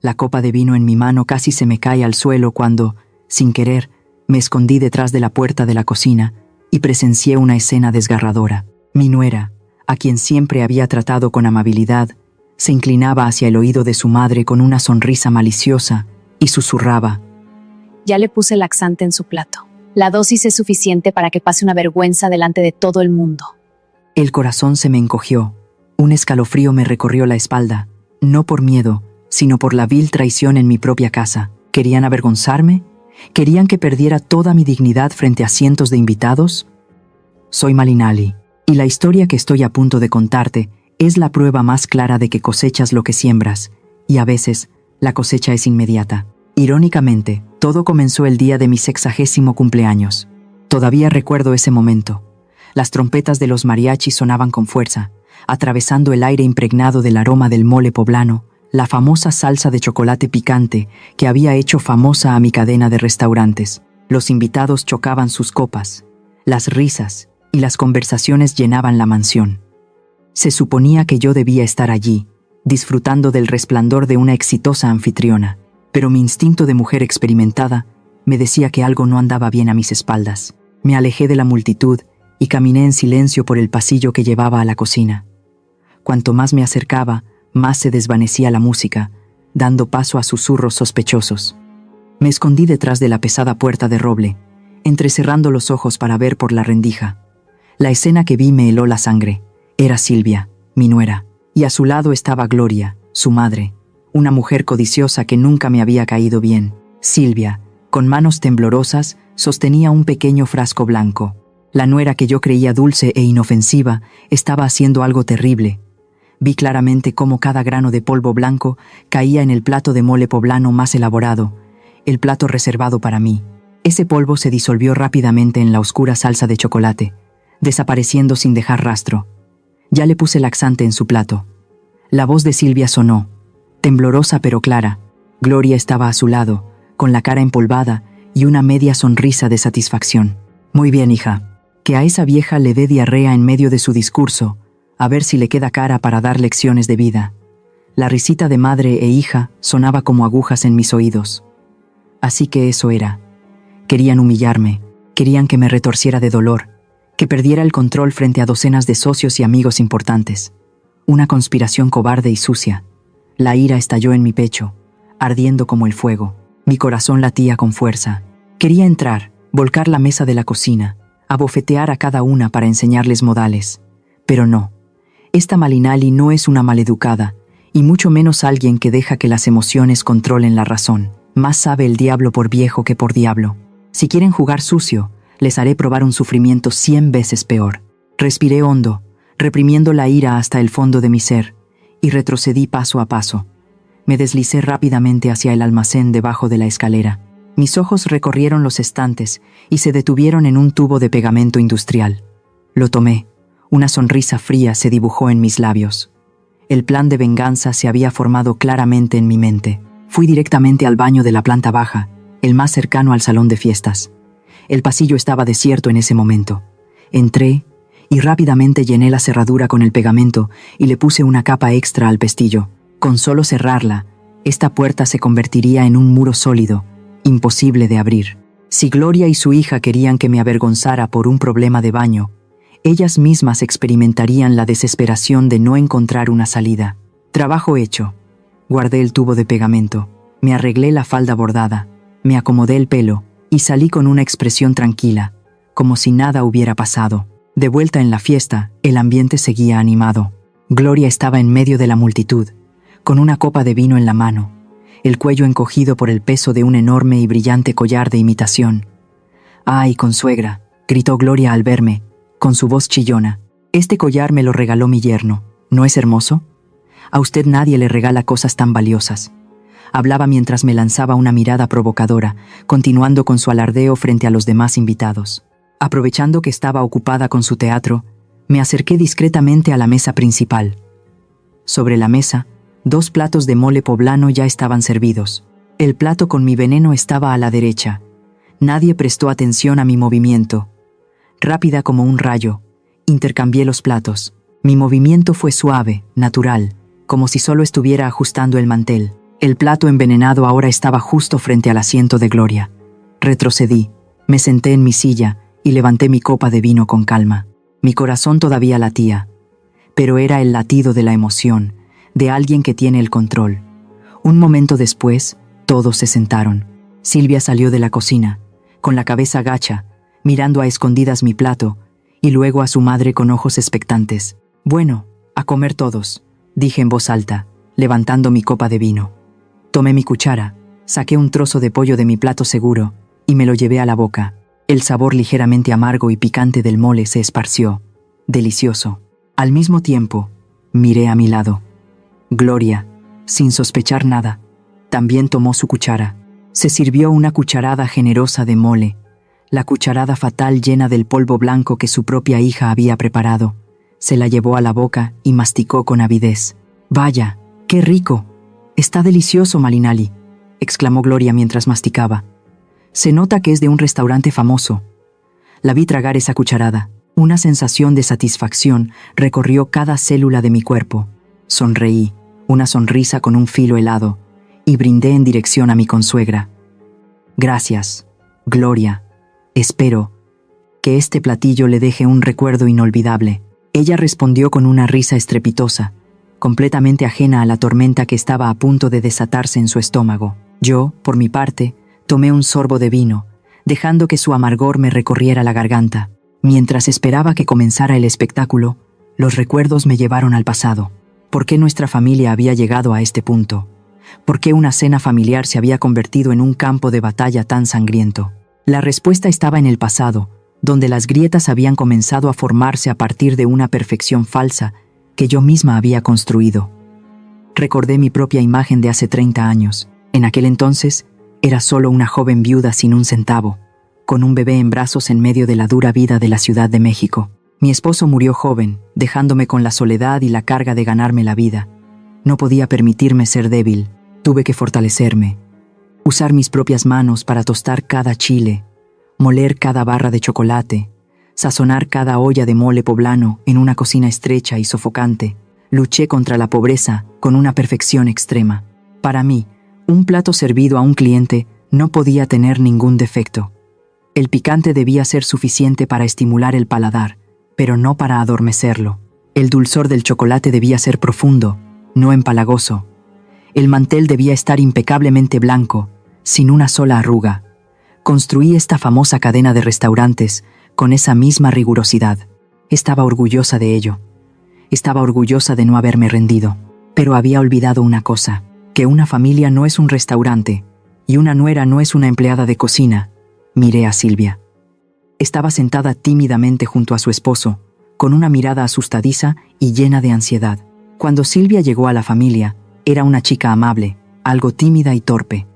La copa de vino en mi mano casi se me cae al suelo cuando, sin querer, me escondí detrás de la puerta de la cocina y presencié una escena desgarradora. Mi nuera, a quien siempre había tratado con amabilidad, se inclinaba hacia el oído de su madre con una sonrisa maliciosa y susurraba: Ya le puse laxante en su plato. La dosis es suficiente para que pase una vergüenza delante de todo el mundo. El corazón se me encogió. Un escalofrío me recorrió la espalda, no por miedo, sino por la vil traición en mi propia casa. ¿Querían avergonzarme? ¿Querían que perdiera toda mi dignidad frente a cientos de invitados? Soy Malinali, y la historia que estoy a punto de contarte es la prueba más clara de que cosechas lo que siembras, y a veces la cosecha es inmediata. Irónicamente, todo comenzó el día de mi 60º cumpleaños. Todavía recuerdo ese momento. Las trompetas de los mariachis sonaban con fuerza, atravesando el aire impregnado del aroma del mole poblano, la famosa salsa de chocolate picante que había hecho famosa a mi cadena de restaurantes. Los invitados chocaban sus copas, las risas y las conversaciones llenaban la mansión. Se suponía que yo debía estar allí, disfrutando del resplandor de una exitosa anfitriona, pero mi instinto de mujer experimentada me decía que algo no andaba bien a mis espaldas. Me alejé de la multitud y caminé en silencio por el pasillo que llevaba a la cocina. Cuanto más me acercaba, más se desvanecía la música, dando paso a susurros sospechosos. Me escondí detrás de la pesada puerta de roble, entrecerrando los ojos para ver por la rendija. La escena que vi me heló la sangre. Era Silvia, mi nuera, y a su lado estaba Gloria, su madre, una mujer codiciosa que nunca me había caído bien. Silvia, con manos temblorosas, sostenía un pequeño frasco blanco. La nuera que yo creía dulce e inofensiva estaba haciendo algo terrible. Vi claramente cómo cada grano de polvo blanco caía en el plato de mole poblano más elaborado, el plato reservado para mí. Ese polvo se disolvió rápidamente en la oscura salsa de chocolate, desapareciendo sin dejar rastro. Ya le puse laxante en su plato. La voz de Silvia sonó, temblorosa pero clara. Gloria estaba a su lado, con la cara empolvada y una media sonrisa de satisfacción. Muy bien, hija. Que a esa vieja le dé diarrea en medio de su discurso, a ver si le queda cara para dar lecciones de vida. La risita de madre e hija sonaba como agujas en mis oídos. Así que eso era. Querían humillarme, querían que me retorciera de dolor, que perdiera el control frente a docenas de socios y amigos importantes. Una conspiración cobarde y sucia. La ira estalló en mi pecho, ardiendo como el fuego. Mi corazón latía con fuerza. Quería entrar, volcar la mesa de la cocina, abofetear a cada una para enseñarles modales. Pero no. Esta Malinali no es una maleducada, y mucho menos alguien que deja que las emociones controlen la razón. Más sabe el diablo por viejo que por diablo. Si quieren jugar sucio, les haré probar un sufrimiento 100 veces peor. Respiré hondo, reprimiendo la ira hasta el fondo de mi ser, y retrocedí paso a paso. Me deslicé rápidamente hacia el almacén debajo de la escalera. Mis ojos recorrieron los estantes y se detuvieron en un tubo de pegamento industrial. Lo tomé. Una sonrisa fría se dibujó en mis labios. El plan de venganza se había formado claramente en mi mente. Fui directamente al baño de la planta baja, el más cercano al salón de fiestas. El pasillo estaba desierto en ese momento. Entré y rápidamente llené la cerradura con el pegamento y le puse una capa extra al pestillo. Con solo cerrarla, esta puerta se convertiría en un muro sólido, imposible de abrir. Si Gloria y su hija querían que me avergonzara por un problema de baño, ellas mismas experimentarían la desesperación de no encontrar una salida. Trabajo hecho. Guardé el tubo de pegamento, me arreglé la falda bordada, me acomodé el pelo y salí con una expresión tranquila, como si nada hubiera pasado. De vuelta en la fiesta, el ambiente seguía animado. Gloria estaba en medio de la multitud, con una copa de vino en la mano, el cuello encogido por el peso de un enorme y brillante collar de imitación. «¡Ay, consuegra!», gritó Gloria al verme, con su voz chillona. «Este collar me lo regaló mi yerno. ¿No es hermoso? A usted nadie le regala cosas tan valiosas». Hablaba mientras me lanzaba una mirada provocadora, continuando con su alardeo frente a los demás invitados. Aprovechando que estaba ocupada con su teatro, me acerqué discretamente a la mesa principal. Sobre la mesa, 2 platos de mole poblano ya estaban servidos. El plato con mi veneno estaba a la derecha. Nadie prestó atención a mi movimiento. Rápida como un rayo, intercambié los platos. Mi movimiento fue suave, natural, como si solo estuviera ajustando el mantel. El plato envenenado ahora estaba justo frente al asiento de Gloria. Retrocedí, me senté en mi silla y levanté mi copa de vino con calma. Mi corazón todavía latía, pero era el latido de la emoción, de alguien que tiene el control. Un momento después, todos se sentaron. Silvia salió de la cocina, con la cabeza gacha, mirando a escondidas mi plato, y luego a su madre con ojos expectantes. «Bueno, a comer todos», dije en voz alta, levantando mi copa de vino. Tomé mi cuchara, saqué un trozo de pollo de mi plato seguro y me lo llevé a la boca. El sabor ligeramente amargo y picante del mole se esparció. Delicioso. Al mismo tiempo, miré a mi lado. Gloria, sin sospechar nada, también tomó su cuchara. Se sirvió una cucharada generosa de mole, la cucharada fatal llena del polvo blanco que su propia hija había preparado. Se la llevó a la boca y masticó con avidez. «Vaya, qué rico. Está delicioso, Malinali», exclamó Gloria mientras masticaba. «Se nota que es de un restaurante famoso». La vi tragar esa cucharada. Una sensación de satisfacción recorrió cada célula de mi cuerpo. Sonreí, una sonrisa con un filo helado, y brindé en dirección a mi consuegra. «Gracias, Gloria. Espero que este platillo le deje un recuerdo inolvidable». Ella respondió con una risa estrepitosa, completamente ajena a la tormenta que estaba a punto de desatarse en su estómago. Yo, por mi parte, tomé un sorbo de vino, dejando que su amargor me recorriera la garganta. Mientras esperaba que comenzara el espectáculo, los recuerdos me llevaron al pasado. ¿Por qué nuestra familia había llegado a este punto? ¿Por qué una cena familiar se había convertido en un campo de batalla tan sangriento? La respuesta estaba en el pasado, donde las grietas habían comenzado a formarse a partir de una perfección falsa que yo misma había construido. Recordé mi propia imagen de hace 30 años. En aquel entonces, era solo una joven viuda sin un centavo, con un bebé en brazos en medio de la dura vida de la Ciudad de México. Mi esposo murió joven, dejándome con la soledad y la carga de ganarme la vida. No podía permitirme ser débil. Tuve que fortalecerme, usar mis propias manos para tostar cada chile, moler cada barra de chocolate, sazonar cada olla de mole poblano en una cocina estrecha y sofocante. Luché contra la pobreza con una perfección extrema. Para mí, un plato servido a un cliente no podía tener ningún defecto. El picante debía ser suficiente para estimular el paladar, pero no para adormecerlo. El dulzor del chocolate debía ser profundo, no empalagoso. El mantel debía estar impecablemente blanco, sin una sola arruga. Construí esta famosa cadena de restaurantes con esa misma rigurosidad. Estaba orgullosa de ello. Estaba orgullosa de no haberme rendido. Pero había olvidado una cosa, que una familia no es un restaurante, y una nuera no es una empleada de cocina. Miré a Silvia. Estaba sentada tímidamente junto a su esposo, con una mirada asustadiza y llena de ansiedad. Cuando Silvia llegó a la familia, era una chica amable, algo tímida y torpe.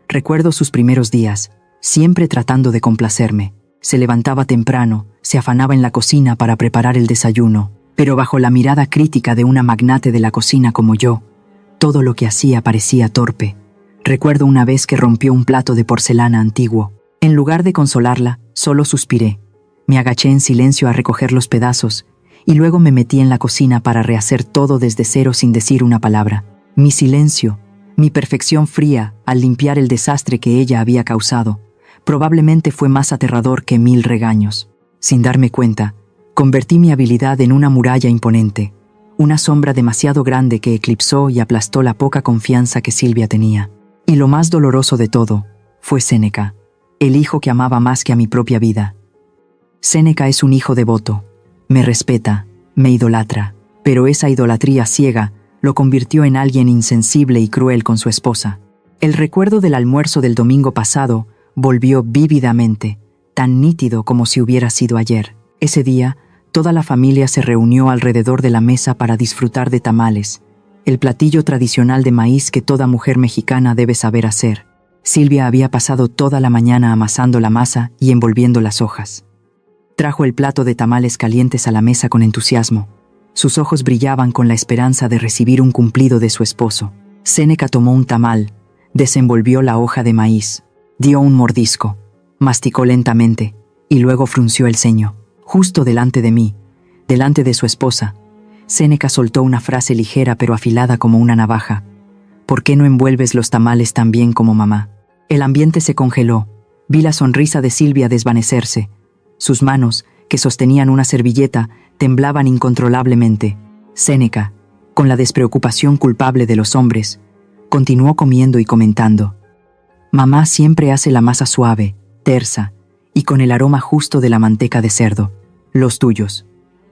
Recuerdo sus primeros días, siempre tratando de complacerme. Se levantaba temprano, se afanaba en la cocina para preparar el desayuno, pero bajo la mirada crítica de una magnate de la cocina como yo, todo lo que hacía parecía torpe. Recuerdo una vez que rompió un plato de porcelana antiguo. En lugar de consolarla, solo suspiré. Me agaché en silencio a recoger los pedazos, y luego me metí en la cocina para rehacer todo desde cero sin decir una palabra. Mi silencio, mi perfección fría al limpiar el desastre que ella había causado, probablemente fue más aterrador que 1000 regaños. Sin darme cuenta, convertí mi habilidad en una muralla imponente, una sombra demasiado grande que eclipsó y aplastó la poca confianza que Silvia tenía. Y lo más doloroso de todo fue Séneca, el hijo que amaba más que a mi propia vida. Séneca es un hijo devoto, me respeta, me idolatra, pero esa idolatría ciega lo convirtió en alguien insensible y cruel con su esposa. El recuerdo del almuerzo del domingo pasado volvió vívidamente, tan nítido como si hubiera sido ayer. Ese día, toda la familia se reunió alrededor de la mesa para disfrutar de tamales, el platillo tradicional de maíz que toda mujer mexicana debe saber hacer. Silvia había pasado toda la mañana amasando la masa y envolviendo las hojas. Trajo el plato de tamales calientes a la mesa con entusiasmo. Sus ojos brillaban con la esperanza de recibir un cumplido de su esposo. Séneca tomó un tamal, desenvolvió la hoja de maíz, dio un mordisco, masticó lentamente y luego frunció el ceño. Justo delante de mí, delante de su esposa, Séneca soltó una frase ligera pero afilada como una navaja. ¿Por qué no envuelves los tamales tan bien como mamá? El ambiente se congeló. Vi la sonrisa de Silvia desvanecerse. Sus manos, que sostenían una servilleta, temblaban incontrolablemente. Séneca, con la despreocupación culpable de los hombres, continuó comiendo y comentando. Mamá siempre hace la masa suave, tersa, y con el aroma justo de la manteca de cerdo. Los tuyos,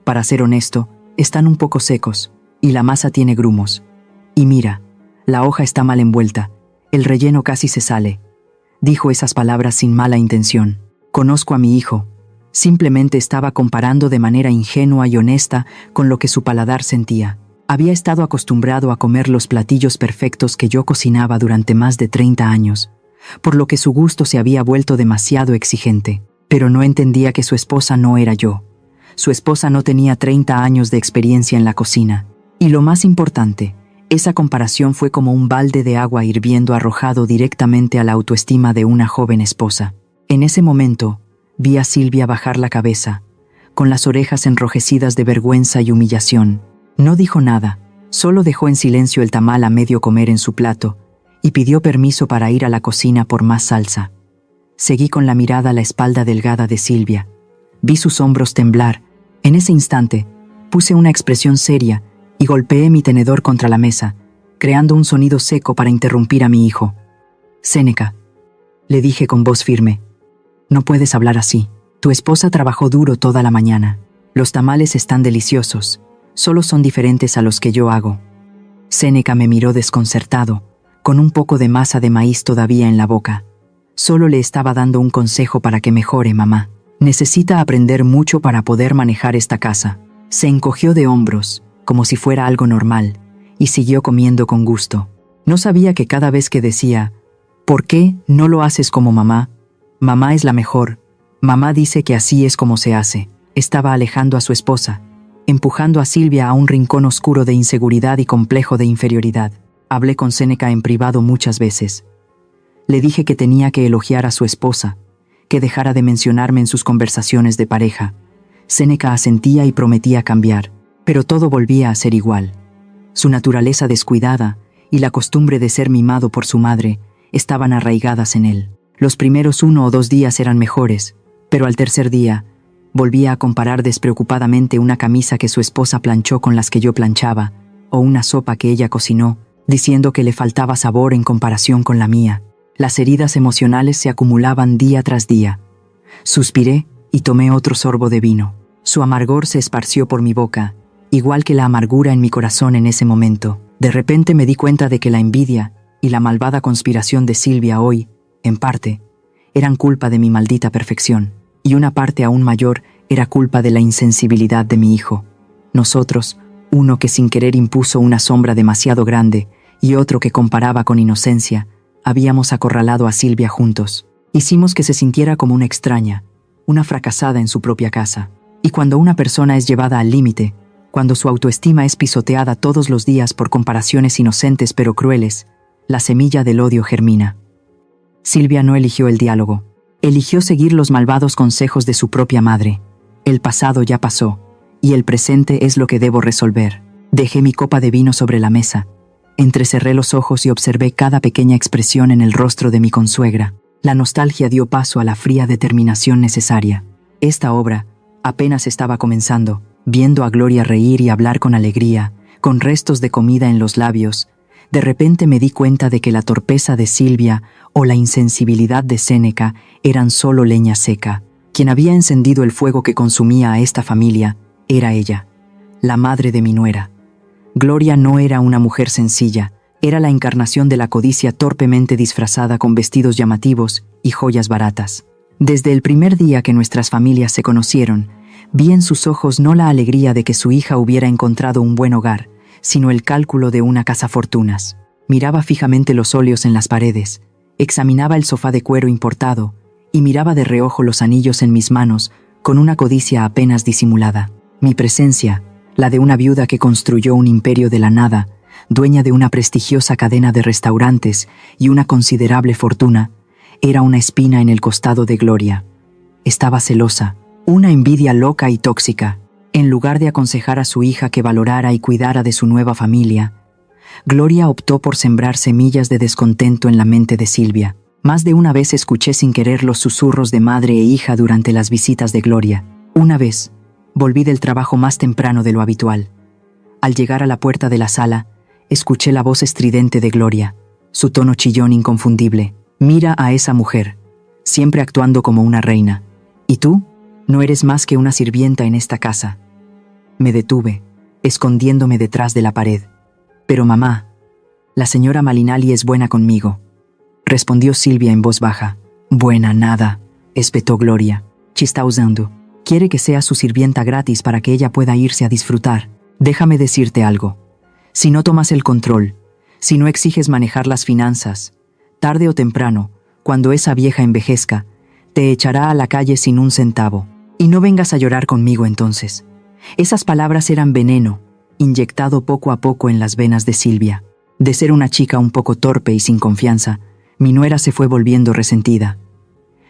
para ser honesto, están un poco secos, y la masa tiene grumos. Y mira, la hoja está mal envuelta, el relleno casi se sale. Dijo esas palabras sin mala intención. Conozco a mi hijo. Simplemente estaba comparando de manera ingenua y honesta con lo que su paladar sentía. Había estado acostumbrado a comer los platillos perfectos que yo cocinaba durante más de 30 años, por lo que su gusto se había vuelto demasiado exigente. Pero no entendía que su esposa no era yo. Su esposa no tenía 30 años de experiencia en la cocina. Y lo más importante, esa comparación fue como un balde de agua hirviendo arrojado directamente a la autoestima de una joven esposa. En ese momento, vi a Silvia bajar la cabeza, con las orejas enrojecidas de vergüenza y humillación. No dijo nada, solo dejó en silencio el tamal a medio comer en su plato y pidió permiso para ir a la cocina por más salsa. Seguí con la mirada a la espalda delgada de Silvia. Vi sus hombros temblar. En ese instante, puse una expresión seria y golpeé mi tenedor contra la mesa, creando un sonido seco para interrumpir a mi hijo. Séneca, le dije con voz firme, no puedes hablar así. Tu esposa trabajó duro toda la mañana. Los tamales están deliciosos, solo son diferentes a los que yo hago. Séneca me miró desconcertado, con un poco de masa de maíz todavía en la boca. Solo le estaba dando un consejo para que mejore, mamá. Necesita aprender mucho para poder manejar esta casa. Se encogió de hombros, como si fuera algo normal, y siguió comiendo con gusto. No sabía que cada vez que decía, ¿por qué no lo haces como mamá? Mamá es la mejor. Mamá dice que así es como se hace. Estaba alejando a su esposa, empujando a Silvia a un rincón oscuro de inseguridad y complejo de inferioridad. Hablé con Séneca en privado muchas veces. Le dije que tenía que elogiar a su esposa, que dejara de mencionarme en sus conversaciones de pareja. Séneca asentía y prometía cambiar, pero todo volvía a ser igual. Su naturaleza descuidada y la costumbre de ser mimado por su madre estaban arraigadas en él. Los primeros 1 o 2 días eran mejores, pero al tercer día, volvía a comparar despreocupadamente una camisa que su esposa planchó con las que yo planchaba, o una sopa que ella cocinó, diciendo que le faltaba sabor en comparación con la mía. Las heridas emocionales se acumulaban día tras día. Suspiré y tomé otro sorbo de vino. Su amargor se esparció por mi boca, igual que la amargura en mi corazón en ese momento. De repente me di cuenta de que la envidia y la malvada conspiración de Silvia hoy, en parte, eran culpa de mi maldita perfección, y una parte aún mayor era culpa de la insensibilidad de mi hijo. Nosotros, uno que sin querer impuso una sombra demasiado grande y otro que comparaba con inocencia, habíamos acorralado a Silvia juntos. Hicimos que se sintiera como una extraña, una fracasada en su propia casa. Y cuando una persona es llevada al límite, cuando su autoestima es pisoteada todos los días por comparaciones inocentes pero crueles, la semilla del odio germina. Silvia no eligió el diálogo. Eligió seguir los malvados consejos de su propia madre. El pasado ya pasó, y el presente es lo que debo resolver. Dejé mi copa de vino sobre la mesa. Entrecerré los ojos y observé cada pequeña expresión en el rostro de mi consuegra. La nostalgia dio paso a la fría determinación necesaria. Esta obra apenas estaba comenzando. Viendo a Gloria reír y hablar con alegría, con restos de comida en los labios, de repente me di cuenta de que la torpeza de Silvia o la insensibilidad de Séneca eran solo leña seca. Quien había encendido el fuego que consumía a esta familia era ella, la madre de mi nuera. Gloria no era una mujer sencilla, era la encarnación de la codicia torpemente disfrazada con vestidos llamativos y joyas baratas. Desde el primer día que nuestras familias se conocieron, vi en sus ojos no la alegría de que su hija hubiera encontrado un buen hogar, sino el cálculo de una cazafortunas. Miraba fijamente los óleos en las paredes, examinaba el sofá de cuero importado y miraba de reojo los anillos en mis manos con una codicia apenas disimulada. Mi presencia, la de una viuda que construyó un imperio de la nada, dueña de una prestigiosa cadena de restaurantes y una considerable fortuna, era una espina en el costado de Gloria. Estaba celosa, una envidia loca y tóxica. En lugar de aconsejar a su hija que valorara y cuidara de su nueva familia, Gloria optó por sembrar semillas de descontento en la mente de Silvia. Más de una vez escuché sin querer los susurros de madre e hija durante las visitas de Gloria. Una vez, volví del trabajo más temprano de lo habitual. Al llegar a la puerta de la sala, escuché la voz estridente de Gloria, su tono chillón inconfundible. Mira a esa mujer, siempre actuando como una reina. ¿Y tú? No eres más que una sirvienta en esta casa. Me detuve, escondiéndome detrás de la pared. Pero mamá, la señora Malinali es buena conmigo, respondió Silvia en voz baja. Buena nada, espetó Gloria. Ci está usando. Quiere que sea su sirvienta gratis para que ella pueda irse a disfrutar. Déjame decirte algo. Si no tomas el control, si no exiges manejar las finanzas, tarde o temprano, cuando esa vieja envejezca, te echará a la calle sin un centavo. Y no vengas a llorar conmigo entonces. Esas palabras eran veneno, inyectado poco a poco en las venas de Silvia. De ser una chica un poco torpe y sin confianza, mi nuera se fue volviendo resentida.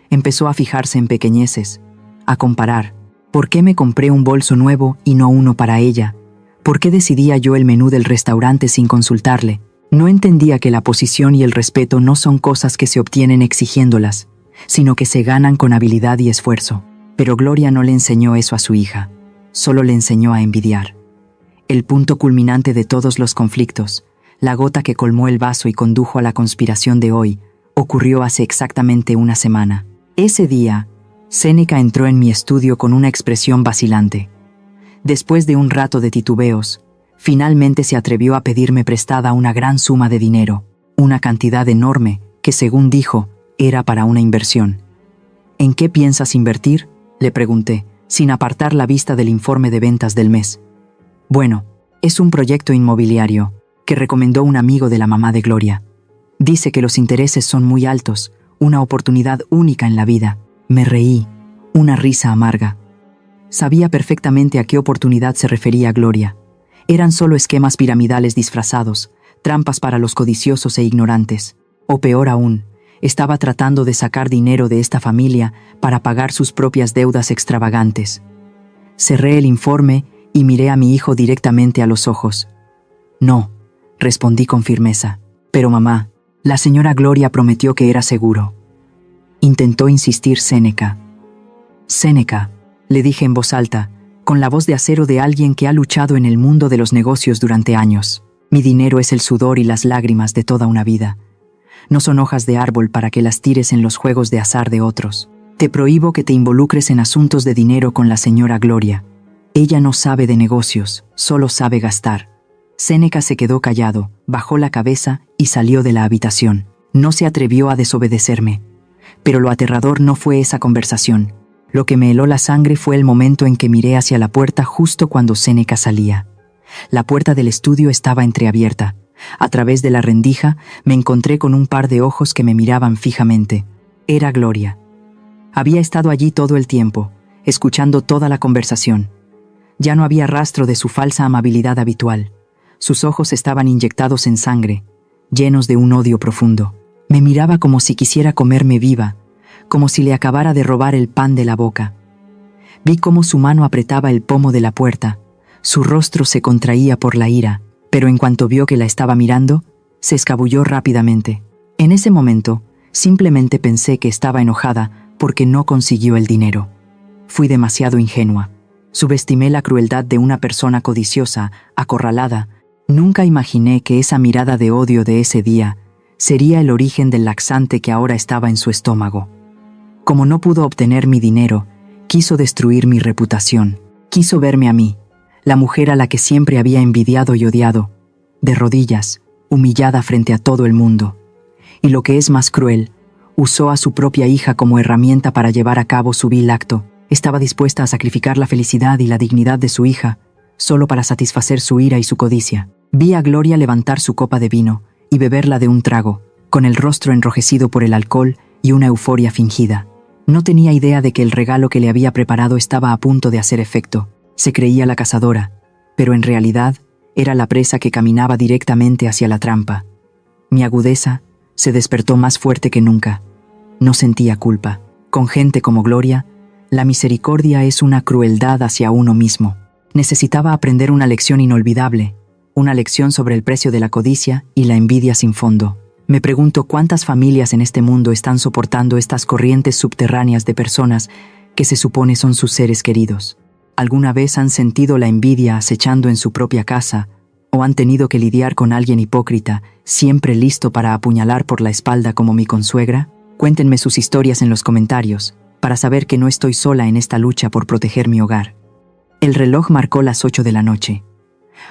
Empezó a fijarse en pequeñeces, a comparar. ¿Por qué me compré un bolso nuevo y no uno para ella? ¿Por qué decidía yo el menú del restaurante sin consultarle? No entendía que la posición y el respeto no son cosas que se obtienen exigiéndolas, sino que se ganan con habilidad y esfuerzo. Pero Gloria no le enseñó eso a su hija, solo le enseñó a envidiar. El punto culminante de todos los conflictos, la gota que colmó el vaso y condujo a la conspiración de hoy, ocurrió hace exactamente una semana. Ese día, Séneca entró en mi estudio con una expresión vacilante. Después de un rato de titubeos, finalmente se atrevió a pedirme prestada una gran suma de dinero, una cantidad enorme que, según dijo, era para una inversión. ¿En qué piensas invertir?, le pregunté, sin apartar la vista del informe de ventas del mes. Bueno, es un proyecto inmobiliario que recomendó un amigo de la mamá de Gloria. Dice que los intereses son muy altos, una oportunidad única en la vida. Me reí, una risa amarga. Sabía perfectamente a qué oportunidad se refería Gloria. Eran solo esquemas piramidales disfrazados, trampas para los codiciosos e ignorantes. O peor aún, estaba tratando de sacar dinero de esta familia para pagar sus propias deudas extravagantes. Cerré el informe y miré a mi hijo directamente a los ojos. No, respondí con firmeza. Pero mamá, la señora Gloria prometió que era seguro. Intentó insistir Séneca. Séneca, le dije en voz alta, con la voz de acero de alguien que ha luchado en el mundo de los negocios durante años. Mi dinero es el sudor y las lágrimas de toda una vida. No son hojas de árbol para que las tires en los juegos de azar de otros. Te prohíbo que te involucres en asuntos de dinero con la señora Gloria. Ella no sabe de negocios, solo sabe gastar. Séneca se quedó callado, bajó la cabeza y salió de la habitación. No se atrevió a desobedecerme. Pero lo aterrador no fue esa conversación. Lo que me heló la sangre fue el momento en que miré hacia la puerta justo cuando Séneca salía. La puerta del estudio estaba entreabierta. A través de la rendija me encontré con un par de ojos que me miraban fijamente. Era Gloria. Había estado allí todo el tiempo, escuchando toda la conversación. Ya no había rastro de su falsa amabilidad habitual. Sus ojos estaban inyectados en sangre, llenos de un odio profundo. Me miraba como si quisiera comerme viva, como si le acabara de robar el pan de la boca. Vi cómo su mano apretaba el pomo de la puerta, su rostro se contraía por la ira, pero en cuanto vio que la estaba mirando, se escabulló rápidamente. En ese momento, simplemente pensé que estaba enojada porque no consiguió el dinero. Fui demasiado ingenua. Subestimé la crueldad de una persona codiciosa, acorralada. Nunca imaginé que esa mirada de odio de ese día sería el origen del laxante que ahora estaba en su estómago. Como no pudo obtener mi dinero, quiso destruir mi reputación. Quiso verme a mí, la mujer a la que siempre había envidiado y odiado, de rodillas, humillada frente a todo el mundo. Y lo que es más cruel, usó a su propia hija como herramienta para llevar a cabo su vil acto. Estaba dispuesta a sacrificar la felicidad y la dignidad de su hija, solo para satisfacer su ira y su codicia. Vi a Gloria levantar su copa de vino y beberla de un trago, con el rostro enrojecido por el alcohol y una euforia fingida. No tenía idea de que el regalo que le había preparado estaba a punto de hacer efecto. Se creía la cazadora, pero en realidad era la presa que caminaba directamente hacia la trampa. Mi agudeza se despertó más fuerte que nunca. No sentía culpa. Con gente como Gloria, la misericordia es una crueldad hacia uno mismo. Necesitaba aprender una lección inolvidable. una lección sobre el precio de la codicia y la envidia sin fondo. Me pregunto cuántas familias en este mundo están soportando estas corrientes subterráneas de personas que se supone son sus seres queridos. ¿Alguna vez han sentido la envidia acechando en su propia casa o han tenido que lidiar con alguien hipócrita, siempre listo para apuñalar por la espalda como mi consuegra? Cuéntenme sus historias en los comentarios para saber que no estoy sola en esta lucha por proteger mi hogar. El reloj marcó las 8 de la noche.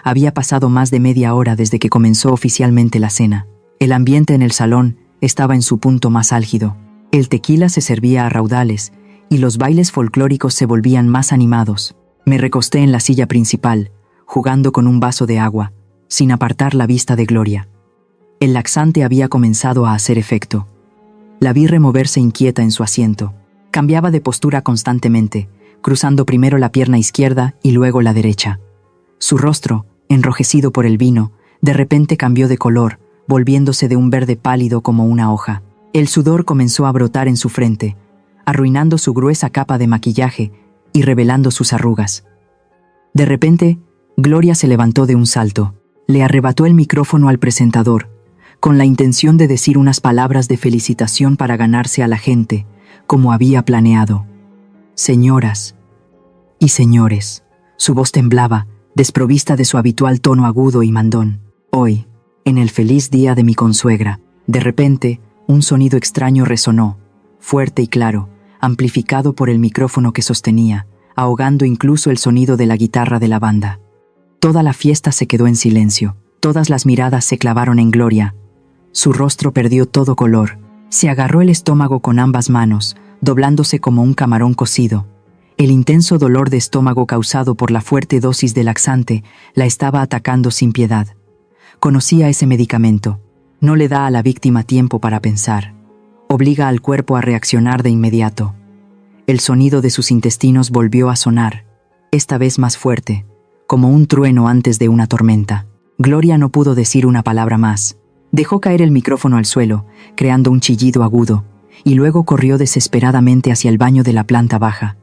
Había pasado más de media hora desde que comenzó oficialmente la cena. El ambiente en el salón estaba en su punto más álgido. El tequila se servía a raudales y los bailes folclóricos se volvían más animados. Me recosté en la silla principal, jugando con un vaso de agua, sin apartar la vista de Gloria. El laxante había comenzado a hacer efecto. La vi removerse inquieta en su asiento. Cambiaba de postura constantemente, cruzando primero la pierna izquierda y luego la derecha. Su rostro, enrojecido por el vino, de repente cambió de color, volviéndose de un verde pálido como una hoja. El sudor comenzó a brotar en su frente, arruinando su gruesa capa de maquillaje y revelando sus arrugas. De repente, Gloria se levantó de un salto. Le arrebató el micrófono al presentador, con la intención de decir unas palabras de felicitación para ganarse a la gente, como había planeado. Señoras y señores, su voz temblaba, desprovista de su habitual tono agudo y mandón. Hoy, en el feliz día de mi consuegra, de repente, un sonido extraño resonó, fuerte y claro, amplificado por el micrófono que sostenía, ahogando incluso el sonido de la guitarra de la banda. Toda la fiesta se quedó en silencio, todas las miradas se clavaron en Gloria. Su rostro perdió todo color, se agarró el estómago con ambas manos, doblándose como un camarón cocido. El intenso dolor de estómago causado por la fuerte dosis de laxante la estaba atacando sin piedad. Conocía ese medicamento. No le da a la víctima tiempo para pensar. Obliga al cuerpo a reaccionar de inmediato. El sonido de sus intestinos volvió a sonar, esta vez más fuerte, como un trueno antes de una tormenta. Gloria no pudo decir una palabra más. Dejó caer el micrófono al suelo, creando un chillido agudo, y luego corrió desesperadamente hacia el baño de la planta baja.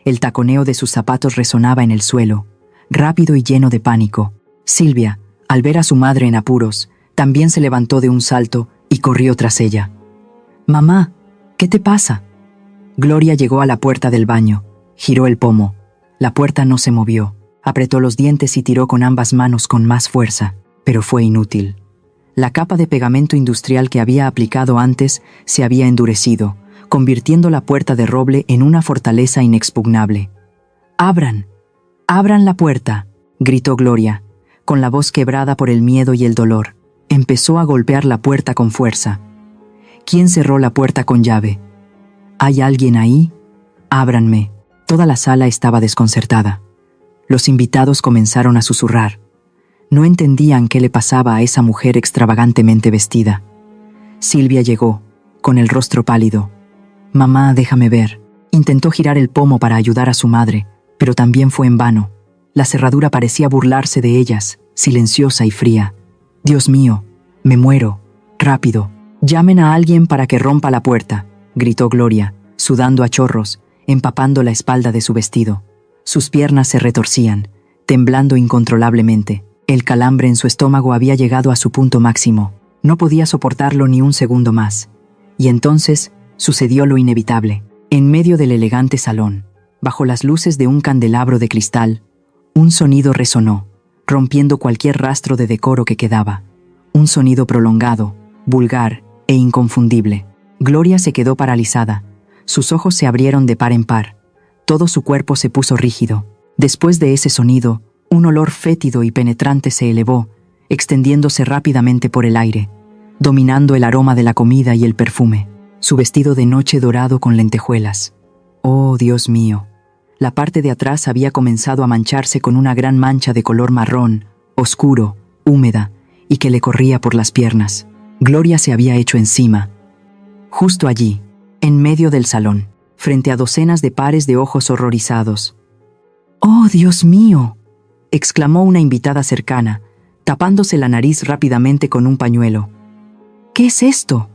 El taconeo de sus zapatos resonaba en el suelo, rápido y lleno de pánico. Silvia, al ver a su madre en apuros, también se levantó de un salto y corrió tras ella. «Mamá, ¿qué te pasa?» Gloria llegó a la puerta del baño, giró el pomo. La puerta no se movió, apretó los dientes y tiró con ambas manos con más fuerza, pero fue inútil. La capa de pegamento industrial que había aplicado antes se había endurecido, convirtiendo la puerta de roble en una fortaleza inexpugnable. «¡Abran! ¡Abran la puerta!», gritó Gloria, con la voz quebrada por el miedo y el dolor. Empezó a golpear la puerta con fuerza. ¿Quién cerró la puerta con llave? ¿Hay alguien ahí? «¡Ábranme!». Toda la sala estaba desconcertada. Los invitados comenzaron a susurrar. No entendían qué le pasaba a esa mujer extravagantemente vestida. Silvia llegó, con el rostro pálido. «Mamá, déjame ver». Intentó girar el pomo para ayudar a su madre, pero también fue en vano. La cerradura parecía burlarse de ellas, silenciosa y fría. «Dios mío, me muero. Rápido, llamen a alguien para que rompa la puerta», gritó Gloria, sudando a chorros, empapando la espalda de su vestido. Sus piernas se retorcían, temblando incontrolablemente. El calambre en su estómago había llegado a su punto máximo. No podía soportarlo ni un segundo más. Y entonces sucedió lo inevitable. En medio del elegante salón, bajo las luces de un candelabro de cristal, un sonido resonó, rompiendo cualquier rastro de decoro que quedaba. Un sonido prolongado, vulgar e inconfundible. Gloria se quedó paralizada. Sus ojos se abrieron de par en par. Todo su cuerpo se puso rígido. Después de ese sonido, un olor fétido y penetrante se elevó, extendiéndose rápidamente por el aire, dominando el aroma de la comida y el perfume. Su vestido de noche dorado con lentejuelas. ¡Oh, Dios mío! La parte de atrás había comenzado a mancharse con una gran mancha de color marrón, oscuro, húmeda, y que le corría por las piernas. Gloria se había hecho encima. Justo allí, en medio del salón, frente a docenas de pares de ojos horrorizados. «¡Oh, Dios mío!», exclamó una invitada cercana, tapándose la nariz rápidamente con un pañuelo. «¿Qué es esto?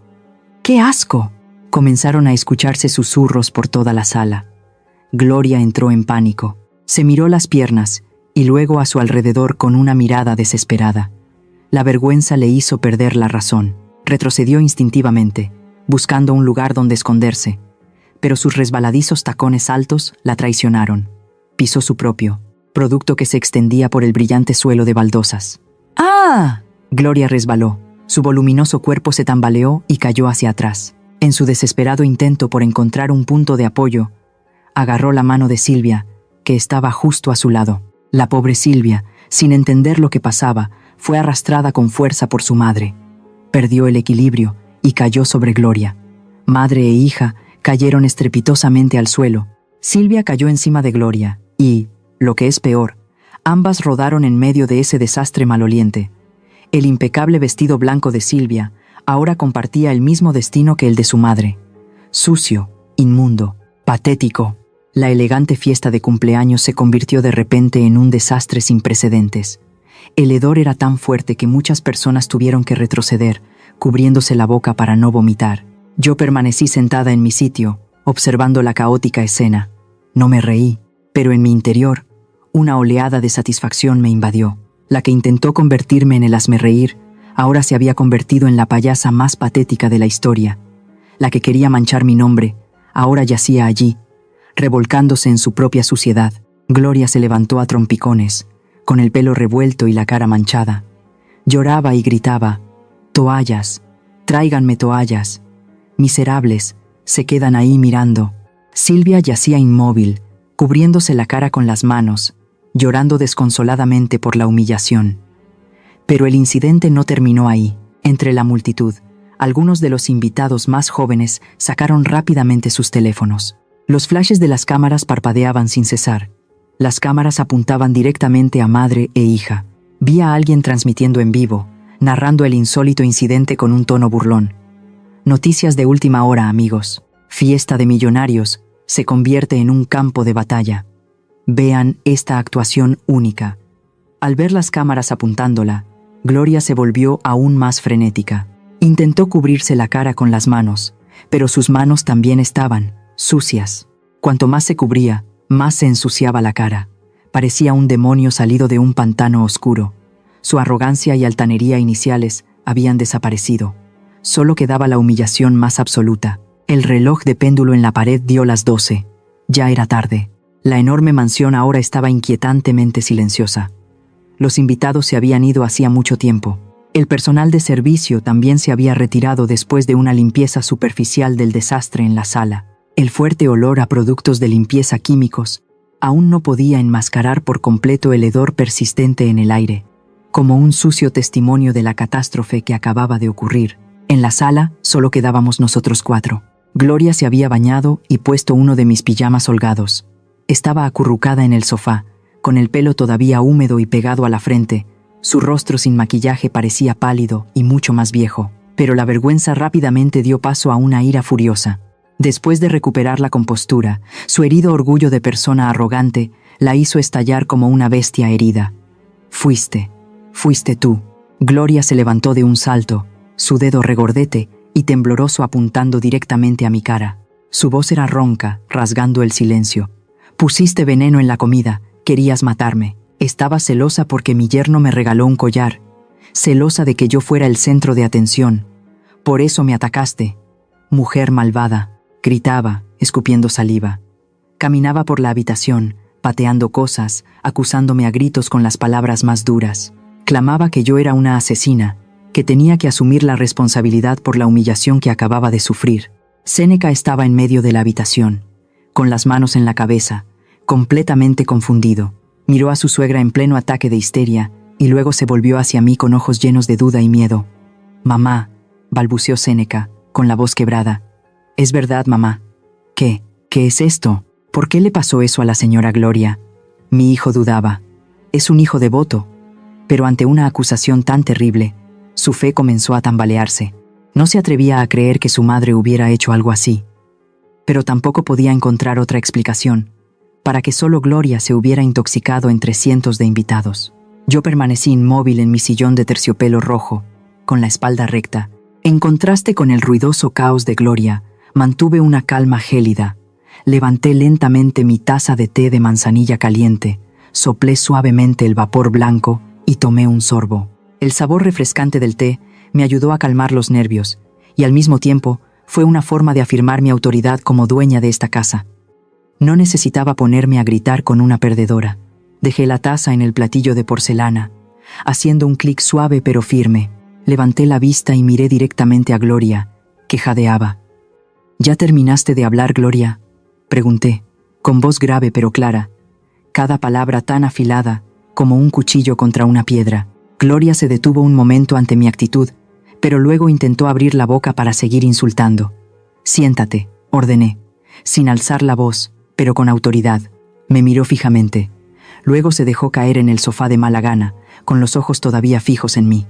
¡Qué asco!». Comenzaron a escucharse susurros por toda la sala. Gloria entró en pánico. Se miró las piernas y luego a su alrededor con una mirada desesperada. La vergüenza le hizo perder la razón. Retrocedió instintivamente, buscando un lugar donde esconderse, pero sus resbaladizos tacones altos la traicionaron. Pisó su propio, producto que se extendía por el brillante suelo de baldosas. ¡Ah! Gloria resbaló. Su voluminoso cuerpo se tambaleó y cayó hacia atrás. En su desesperado intento por encontrar un punto de apoyo, agarró la mano de Silvia, que estaba justo a su lado. La pobre Silvia, sin entender lo que pasaba, fue arrastrada con fuerza por su madre. Perdió el equilibrio y cayó sobre Gloria. Madre e hija cayeron estrepitosamente al suelo. Silvia cayó encima de Gloria y, lo que es peor, ambas rodaron en medio de ese desastre maloliente. El impecable vestido blanco de Silvia ahora compartía el mismo destino que el de su madre. Sucio, inmundo, patético. La elegante fiesta de cumpleaños se convirtió de repente en un desastre sin precedentes. El hedor era tan fuerte que muchas personas tuvieron que retroceder, cubriéndose la boca para no vomitar. Yo permanecí sentada en mi sitio, observando la caótica escena. No me reí, pero en mi interior, una oleada de satisfacción me invadió. La que intentó convertirme en el hazmerreír, ahora se había convertido en la payasa más patética de la historia. La que quería manchar mi nombre, ahora yacía allí, revolcándose en su propia suciedad. Gloria se levantó a trompicones, con el pelo revuelto y la cara manchada. Lloraba y gritaba: «¡Toallas! ¡Tráiganme toallas! Miserables, se quedan ahí mirando». Silvia yacía inmóvil, cubriéndose la cara con las manos, llorando desconsoladamente por la humillación. Pero el incidente no terminó ahí. Entre la multitud, algunos de los invitados más jóvenes sacaron rápidamente sus teléfonos. Los flashes de las cámaras parpadeaban sin cesar. Las cámaras apuntaban directamente a madre e hija. Vi a alguien transmitiendo en vivo, narrando el insólito incidente con un tono burlón. Noticias de última hora, amigos. Fiesta de millonarios se convierte en un campo de batalla. Vean esta actuación única. Al ver las cámaras apuntándola, Gloria se volvió aún más frenética. Intentó cubrirse la cara con las manos, pero sus manos también estaban sucias. Cuanto más se cubría, más se ensuciaba la cara. Parecía un demonio salido de un pantano oscuro. Su arrogancia y altanería iniciales habían desaparecido. Solo quedaba la humillación más absoluta. El reloj de péndulo en la pared dio las 12. Ya era tarde. La enorme mansión ahora estaba inquietantemente silenciosa. Los invitados se habían ido hacía mucho tiempo. El personal de servicio también se había retirado después de una limpieza superficial del desastre en la sala. El fuerte olor a productos de limpieza químicos aún no podía enmascarar por completo el hedor persistente en el aire, como un sucio testimonio de la catástrofe que acababa de ocurrir. En la sala solo quedábamos nosotros 4. Gloria se había bañado y puesto uno de mis pijamas holgados. Estaba acurrucada en el sofá, con el pelo todavía húmedo y pegado a la frente. Su rostro sin maquillaje parecía pálido y mucho más viejo, pero la vergüenza rápidamente dio paso a una ira furiosa. Después de recuperar la compostura, su herido orgullo de persona arrogante la hizo estallar como una bestia herida. Fuiste tú. Gloria se levantó de un salto, su dedo regordete y tembloroso apuntando directamente a mi cara. Su voz era ronca, rasgando el silencio. Pusiste veneno en la comida, querías matarme. Estaba celosa porque mi yerno me regaló un collar, celosa de que yo fuera el centro de atención. Por eso me atacaste. Mujer malvada, gritaba, escupiendo saliva. Caminaba por la habitación, pateando cosas, acusándome a gritos con las palabras más duras. Clamaba que yo era una asesina, que tenía que asumir la responsabilidad por la humillación que acababa de sufrir. Séneca estaba en medio de la habitación, con las manos en la cabeza, completamente confundido. Miró a su suegra en pleno ataque de histeria y luego se volvió hacia mí con ojos llenos de duda y miedo. «Mamá», balbuceó Séneca, con la voz quebrada. «¿Es verdad, mamá?» ¿Qué es esto? ¿Por qué le pasó eso a la señora Gloria?» Mi hijo dudaba. Es un hijo devoto. Pero ante una acusación tan terrible, su fe comenzó a tambalearse. No se atrevía a creer que su madre hubiera hecho algo así. Pero tampoco podía encontrar otra explicación para que solo Gloria se hubiera intoxicado entre cientos de invitados. Yo permanecí inmóvil en mi sillón de terciopelo rojo, con la espalda recta. En contraste con el ruidoso caos de Gloria, mantuve una calma gélida. Levanté lentamente mi taza de té de manzanilla caliente, soplé suavemente el vapor blanco y tomé un sorbo. El sabor refrescante del té me ayudó a calmar los nervios y al mismo tiempo fue una forma de afirmar mi autoridad como dueña de esta casa. No necesitaba ponerme a gritar con una perdedora. Dejé la taza en el platillo de porcelana, haciendo un clic suave pero firme. Levanté la vista y miré directamente a Gloria, que jadeaba. ¿Ya terminaste de hablar, Gloria?, pregunté, con voz grave pero clara, cada palabra tan afilada como un cuchillo contra una piedra. Gloria se detuvo un momento ante mi actitud, pero luego intentó abrir la boca para seguir insultando. «Siéntate», ordené, sin alzar la voz, pero con autoridad. Me miró fijamente. Luego se dejó caer en el sofá de mala gana, con los ojos todavía fijos en mí.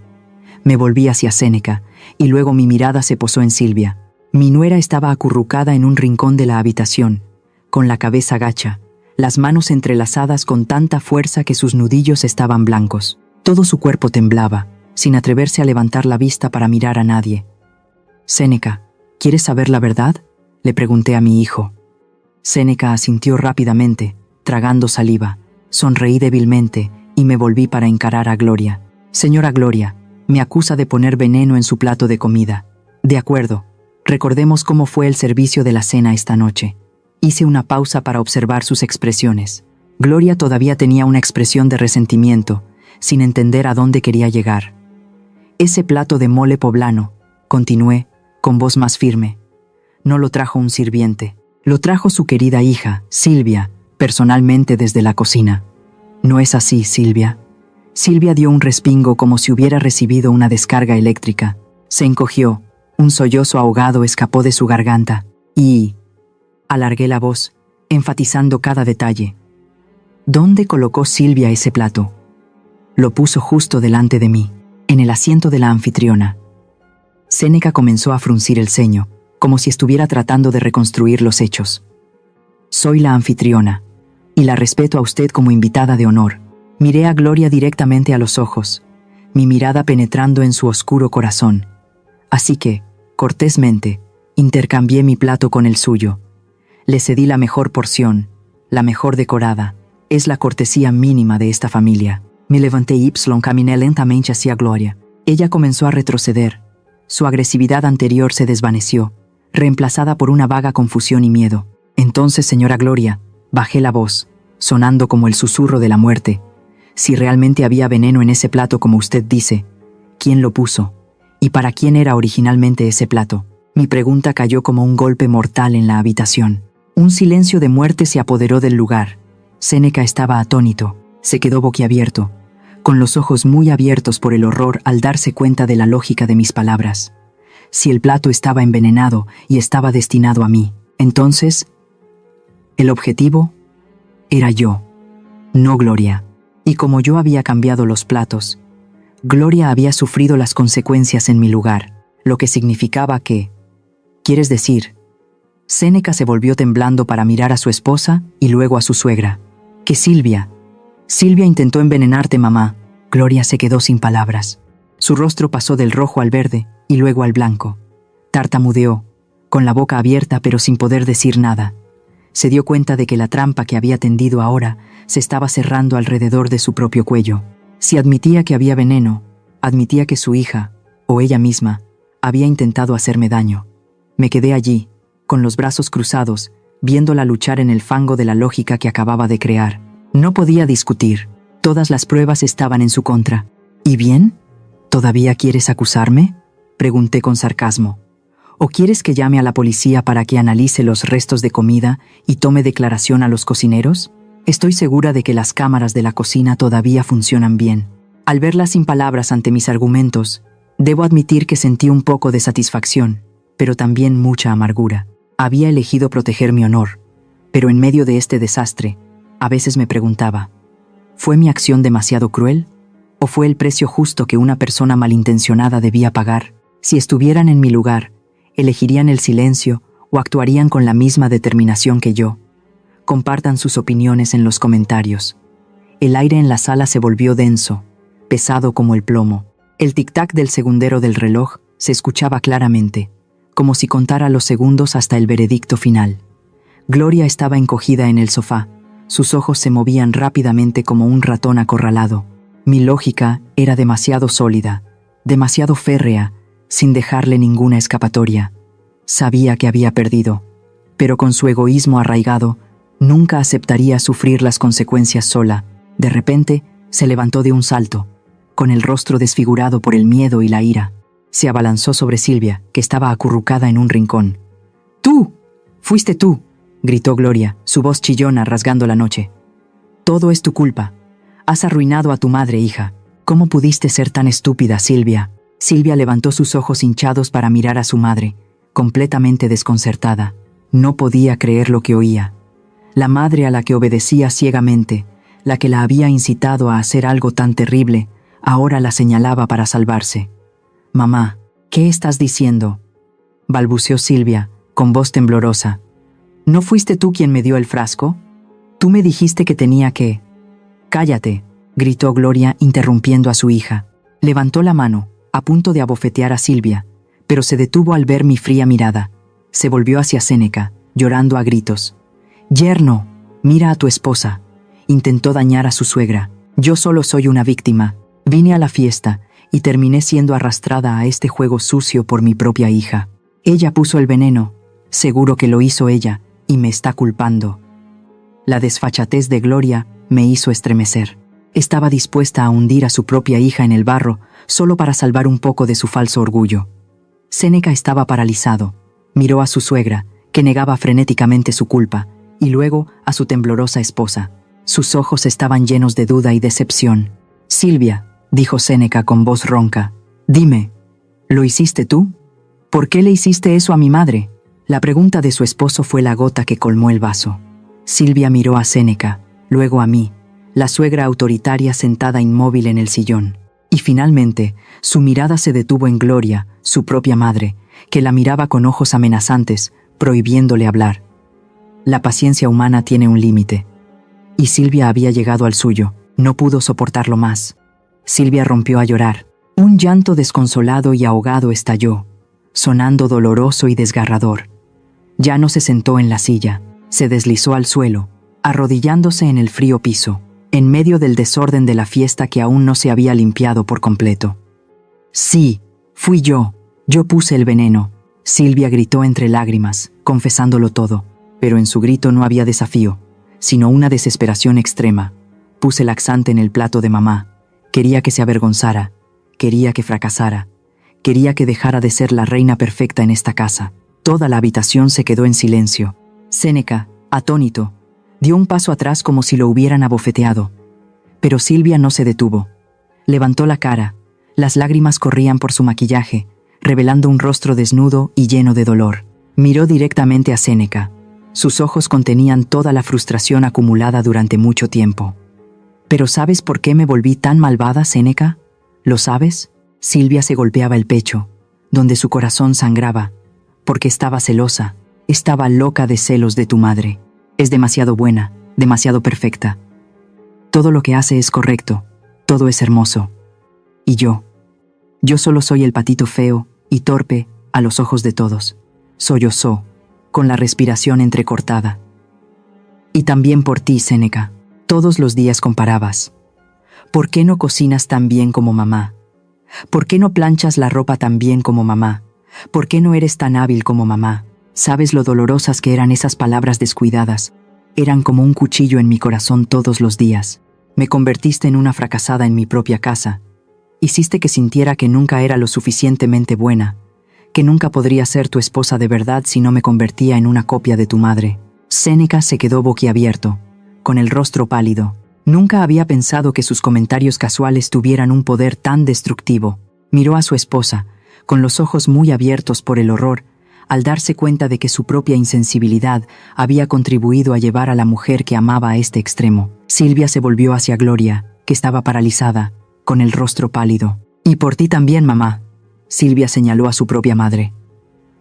Me volví hacia Séneca, y luego mi mirada se posó en Silvia. Mi nuera estaba acurrucada en un rincón de la habitación, con la cabeza gacha, las manos entrelazadas con tanta fuerza que sus nudillos estaban blancos. Todo su cuerpo temblaba, sin atreverse a levantar la vista para mirar a nadie. «Séneca, ¿quieres saber la verdad?», le pregunté a mi hijo. Séneca asintió rápidamente, tragando saliva. Sonreí débilmente y me volví para encarar a Gloria. «Señora Gloria, me acusa de poner veneno en su plato de comida. De acuerdo, recordemos cómo fue el servicio de la cena esta noche». Hice una pausa para observar sus expresiones. Gloria todavía tenía una expresión de resentimiento, sin entender a dónde quería llegar. «Ese plato de mole poblano», continué, con voz más firme, «no lo trajo un sirviente. Lo trajo su querida hija, Silvia, personalmente desde la cocina». «¿No es así, Silvia?». Silvia dio un respingo como si hubiera recibido una descarga eléctrica. Se encogió, un sollozo ahogado escapó de su garganta, y... alargué la voz, enfatizando cada detalle. «¿Dónde colocó Silvia ese plato?». «Lo puso justo delante de mí, en el asiento de la anfitriona». Séneca comenzó a fruncir el ceño, como si estuviera tratando de reconstruir los hechos. «Soy la anfitriona, y la respeto a usted como invitada de honor». Miré a Gloria directamente a los ojos, mi mirada penetrando en su oscuro corazón. Así que, cortésmente, intercambié mi plato con el suyo. Le cedí la mejor porción, la mejor decorada. Es la cortesía mínima de esta familia. Me levanté y caminé lentamente hacia Gloria. Ella comenzó a retroceder. Su agresividad anterior se desvaneció, reemplazada por una vaga confusión y miedo. «Entonces, señora Gloria», bajé la voz, sonando como el susurro de la muerte, «si realmente había veneno en ese plato como usted dice, ¿quién lo puso? ¿Y para quién era originalmente ese plato?». Mi pregunta cayó como un golpe mortal en la habitación. Un silencio de muerte se apoderó del lugar. Séneca estaba atónito, se quedó boquiabierto, con los ojos muy abiertos por el horror al darse cuenta de la lógica de mis palabras. Si el plato estaba envenenado y estaba destinado a mí, entonces, el objetivo era yo, no Gloria. Y como yo había cambiado los platos, Gloria había sufrido las consecuencias en mi lugar, lo que significaba que... ¿Quieres decir? Séneca se volvió temblando para mirar a su esposa y luego a su suegra. «Que Silvia intentó envenenarte, mamá». Gloria se quedó sin palabras. Su rostro pasó del rojo al verde y luego al blanco. Tartamudeó, con la boca abierta pero sin poder decir nada. Se dio cuenta de que la trampa que había tendido ahora se estaba cerrando alrededor de su propio cuello. Si admitía que había veneno, admitía que su hija, o ella misma, había intentado hacerme daño. Me quedé allí, con los brazos cruzados, viéndola luchar en el fango de la lógica que acababa de crear. No podía discutir. Todas las pruebas estaban en su contra. «¿Y bien? ¿Todavía quieres acusarme?», pregunté con sarcasmo. «¿O quieres que llame a la policía para que analice los restos de comida y tome declaración a los cocineros? Estoy segura de que las cámaras de la cocina todavía funcionan bien». Al verla sin palabras ante mis argumentos, debo admitir que sentí un poco de satisfacción, pero también mucha amargura. Había elegido proteger mi honor, pero en medio de este desastre, a veces me preguntaba, ¿fue mi acción demasiado cruel? ¿O fue el precio justo que una persona malintencionada debía pagar? Si estuvieran en mi lugar, ¿elegirían el silencio o actuarían con la misma determinación que yo? Compartan sus opiniones en los comentarios. El aire en la sala se volvió denso, pesado como el plomo. El tic-tac del segundero del reloj se escuchaba claramente, como si contara los segundos hasta el veredicto final. Gloria estaba encogida en el sofá, Sus ojos se movían rápidamente como un ratón acorralado. Mi lógica era demasiado sólida, demasiado férrea, sin dejarle ninguna escapatoria. Sabía que había perdido, pero con su egoísmo arraigado, nunca aceptaría sufrir las consecuencias sola. De repente, se levantó de un salto, con el rostro desfigurado por el miedo y la ira. Se abalanzó sobre Silvia, que estaba acurrucada en un rincón. ¡Tú! ¡Fuiste tú!, gritó Gloria, su voz chillona rasgando la noche. Todo es tu culpa. Has arruinado a tu madre, hija. ¿Cómo pudiste ser tan estúpida, Silvia? Silvia levantó sus ojos hinchados para mirar a su madre, completamente desconcertada. No podía creer lo que oía. La madre a la que obedecía ciegamente, la que la había incitado a hacer algo tan terrible, ahora la señalaba para salvarse. «Mamá, ¿qué estás diciendo?», balbuceó Silvia, con voz temblorosa. «¿No fuiste tú quien me dio el frasco? Tú me dijiste que tenía que...». «Cállate», gritó Gloria interrumpiendo a su hija. Levantó la mano, a punto de abofetear a Silvia, pero se detuvo al ver mi fría mirada. Se volvió hacia Séneca, llorando a gritos. «Yerno, mira a tu esposa. Intentó dañar a su suegra. Yo solo soy una víctima. Vine a la fiesta y terminé siendo arrastrada a este juego sucio por mi propia hija. Ella puso el veneno. Seguro que lo hizo ella y me está culpando». La desfachatez de Gloria me hizo estremecer. Estaba dispuesta a hundir a su propia hija en el barro solo para salvar un poco de su falso orgullo. Séneca estaba paralizado. Miró a su suegra, que negaba frenéticamente su culpa, y luego a su temblorosa esposa. Sus ojos estaban llenos de duda y decepción. «Silvia», dijo Séneca con voz ronca, «dime, ¿lo hiciste tú? ¿Por qué le hiciste eso a mi madre?». La pregunta de su esposo fue la gota que colmó el vaso. Silvia miró a Séneca, luego a mí, la suegra autoritaria sentada inmóvil en el sillón. Y finalmente, su mirada se detuvo en Gloria, su propia madre, que la miraba con ojos amenazantes, prohibiéndole hablar. La paciencia humana tiene un límite. Y Silvia había llegado al suyo, no pudo soportarlo más. Silvia rompió a llorar. Un llanto desconsolado y ahogado estalló, sonando doloroso y desgarrador. Ya no se sentó en la silla, se deslizó al suelo, arrodillándose en el frío piso, en medio del desorden de la fiesta que aún no se había limpiado por completo. «Sí, fui yo puse el veneno», Silvia gritó entre lágrimas, confesándolo todo, pero en su grito no había desafío, sino una desesperación extrema. Puse laxante en el plato de mamá. Quería que se avergonzara, quería que fracasara, quería que dejara de ser la reina perfecta en esta casa. Toda la habitación se quedó en silencio. Séneca, atónito, dio un paso atrás como si lo hubieran abofeteado. Pero Silvia no se detuvo. Levantó la cara, las lágrimas corrían por su maquillaje, revelando un rostro desnudo y lleno de dolor. Miró directamente a Séneca. Sus ojos contenían toda la frustración acumulada durante mucho tiempo. «¿Pero sabes por qué me volví tan malvada, Séneca? ¿Lo sabes?». Silvia se golpeaba el pecho, donde su corazón sangraba, porque estaba celosa, estaba loca de celos de tu madre. Es demasiado buena, demasiado perfecta. Todo lo que hace es correcto, todo es hermoso. Y yo solo soy el patito feo y torpe a los ojos de todos. Sollozó, con la respiración entrecortada. Y también por ti, Séneca. Todos los días comparabas. ¿Por qué no cocinas tan bien como mamá? ¿Por qué no planchas la ropa tan bien como mamá? ¿Por qué no eres tan hábil como mamá? ¿Sabes lo dolorosas que eran esas palabras descuidadas? Eran como un cuchillo en mi corazón todos los días. Me convertiste en una fracasada en mi propia casa. Hiciste que sintiera que nunca era lo suficientemente buena, que nunca podría ser tu esposa de verdad si no me convertía en una copia de tu madre. Séneca se quedó boquiabierto, con el rostro pálido. Nunca había pensado que sus comentarios casuales tuvieran un poder tan destructivo. Miró a su esposa, con los ojos muy abiertos por el horror, al darse cuenta de que su propia insensibilidad había contribuido a llevar a la mujer que amaba a este extremo. Silvia se volvió hacia Gloria, que estaba paralizada, con el rostro pálido. «Y por ti también, mamá», Silvia señaló a su propia madre.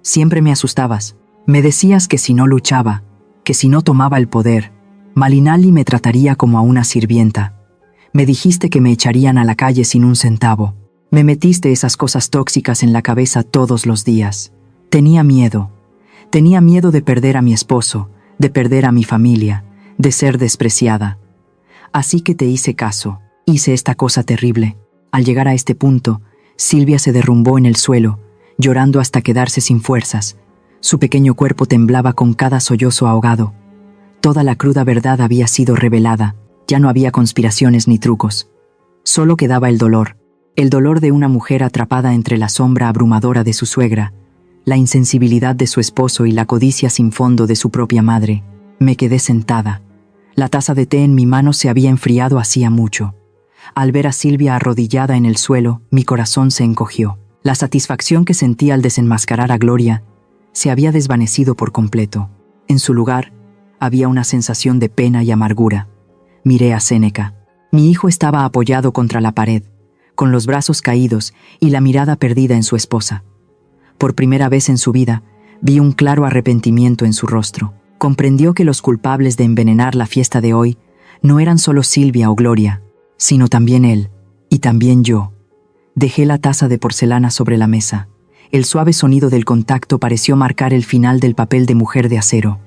«Siempre me asustabas. Me decías que si no luchaba, que si no tomaba el poder, Malinali me trataría como a una sirvienta. Me dijiste que me echarían a la calle sin un centavo. Me metiste esas cosas tóxicas en la cabeza todos los días. Tenía miedo de perder a mi esposo, de perder a mi familia, de ser despreciada. Así que te hice caso, hice esta cosa terrible. Al llegar a este punto, Silvia se derrumbó en el suelo, llorando hasta quedarse sin fuerzas. Su pequeño cuerpo temblaba con cada sollozo ahogado. Toda la cruda verdad había sido revelada, ya no había conspiraciones ni trucos. Solo quedaba el dolor de una mujer atrapada entre la sombra abrumadora de su suegra, la insensibilidad de su esposo y la codicia sin fondo de su propia madre. Me quedé sentada. La taza de té en mi mano se había enfriado hacía mucho. Al ver a Silvia arrodillada en el suelo, mi corazón se encogió. La satisfacción que sentí al desenmascarar a Gloria se había desvanecido por completo. En su lugar, había una sensación de pena y amargura. Miré a Séneca. Mi hijo estaba apoyado contra la pared, con los brazos caídos y la mirada perdida en su esposa. Por primera vez en su vida, vi un claro arrepentimiento en su rostro. Comprendió que los culpables de envenenar la fiesta de hoy no eran solo Silvia o Gloria, sino también él, y también yo. Dejé la taza de porcelana sobre la mesa. El suave sonido del contacto pareció marcar el final del papel de mujer de acero.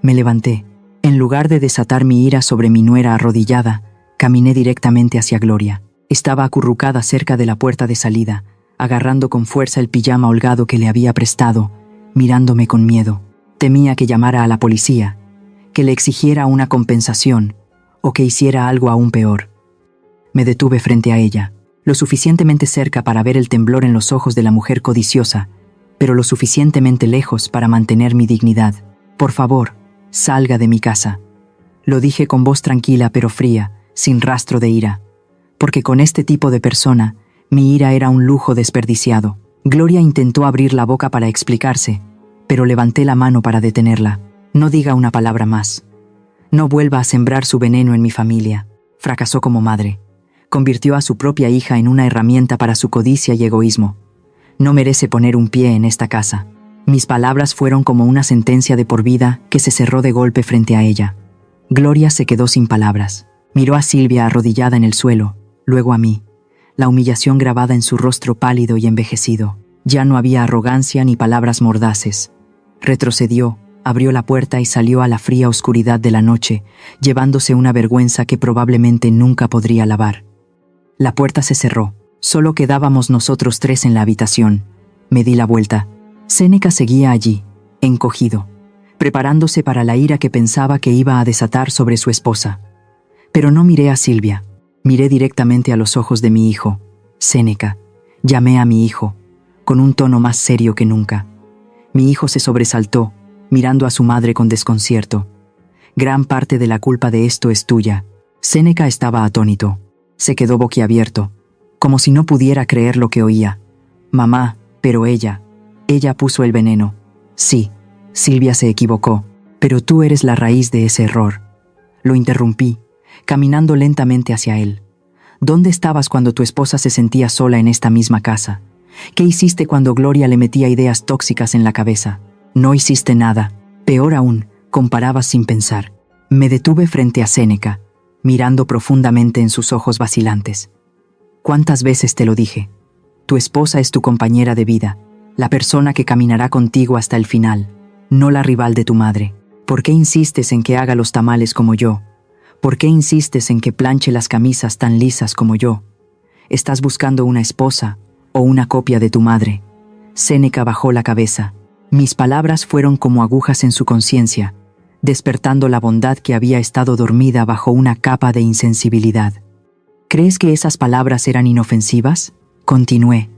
Me levanté. En lugar de desatar mi ira sobre mi nuera arrodillada, caminé directamente hacia Gloria. Estaba acurrucada cerca de la puerta de salida, agarrando con fuerza el pijama holgado que le había prestado, mirándome con miedo. Temía que llamara a la policía, que le exigiera una compensación o que hiciera algo aún peor. Me detuve frente a ella, lo suficientemente cerca para ver el temblor en los ojos de la mujer codiciosa, pero lo suficientemente lejos para mantener mi dignidad. Por favor, salga de mi casa. Lo dije con voz tranquila pero fría, sin rastro de ira, porque con este tipo de persona, mi ira era un lujo desperdiciado. Gloria intentó abrir la boca para explicarse, pero levanté la mano para detenerla. No diga una palabra más. No vuelva a sembrar su veneno en mi familia. Fracasó como madre. Convirtió a su propia hija en una herramienta para su codicia y egoísmo. No merece poner un pie en esta casa. Mis palabras fueron como una sentencia de por vida que se cerró de golpe frente a ella. Gloria se quedó sin palabras. Miró a Silvia arrodillada en el suelo, luego a mí, la humillación grabada en su rostro pálido y envejecido. Ya no había arrogancia ni palabras mordaces. Retrocedió, abrió la puerta y salió a la fría oscuridad de la noche, llevándose una vergüenza que probablemente nunca podría lavar. La puerta se cerró. Solo quedábamos nosotros tres en la habitación. Me di la vuelta. Séneca seguía allí, encogido, preparándose para la ira que pensaba que iba a desatar sobre su esposa. Pero no miré a Silvia. Miré directamente a los ojos de mi hijo. Séneca. Llamé a mi hijo, con un tono más serio que nunca. Mi hijo se sobresaltó, mirando a su madre con desconcierto. Gran parte de la culpa de esto es tuya. Séneca estaba atónito. Se quedó boquiabierto, como si no pudiera creer lo que oía. Mamá, pero ella puso el veneno. Sí, Silvia se equivocó, pero tú eres la raíz de ese error. Lo interrumpí, caminando lentamente hacia él. ¿Dónde estabas cuando tu esposa se sentía sola en esta misma casa? ¿Qué hiciste cuando Gloria le metía ideas tóxicas en la cabeza? No hiciste nada. Peor aún, comparabas sin pensar. Me detuve frente a Séneca, mirando profundamente en sus ojos vacilantes. ¿Cuántas veces te lo dije? Tu esposa es tu compañera de vida, la persona que caminará contigo hasta el final, no la rival de tu madre. ¿Por qué insistes en que haga los tamales como yo? ¿Por qué insistes en que planche las camisas tan lisas como yo? ¿Estás buscando una esposa o una copia de tu madre? Séneca bajó la cabeza. Mis palabras fueron como agujas en su conciencia, despertando la bondad que había estado dormida bajo una capa de insensibilidad. ¿Crees que esas palabras eran inofensivas? Continué.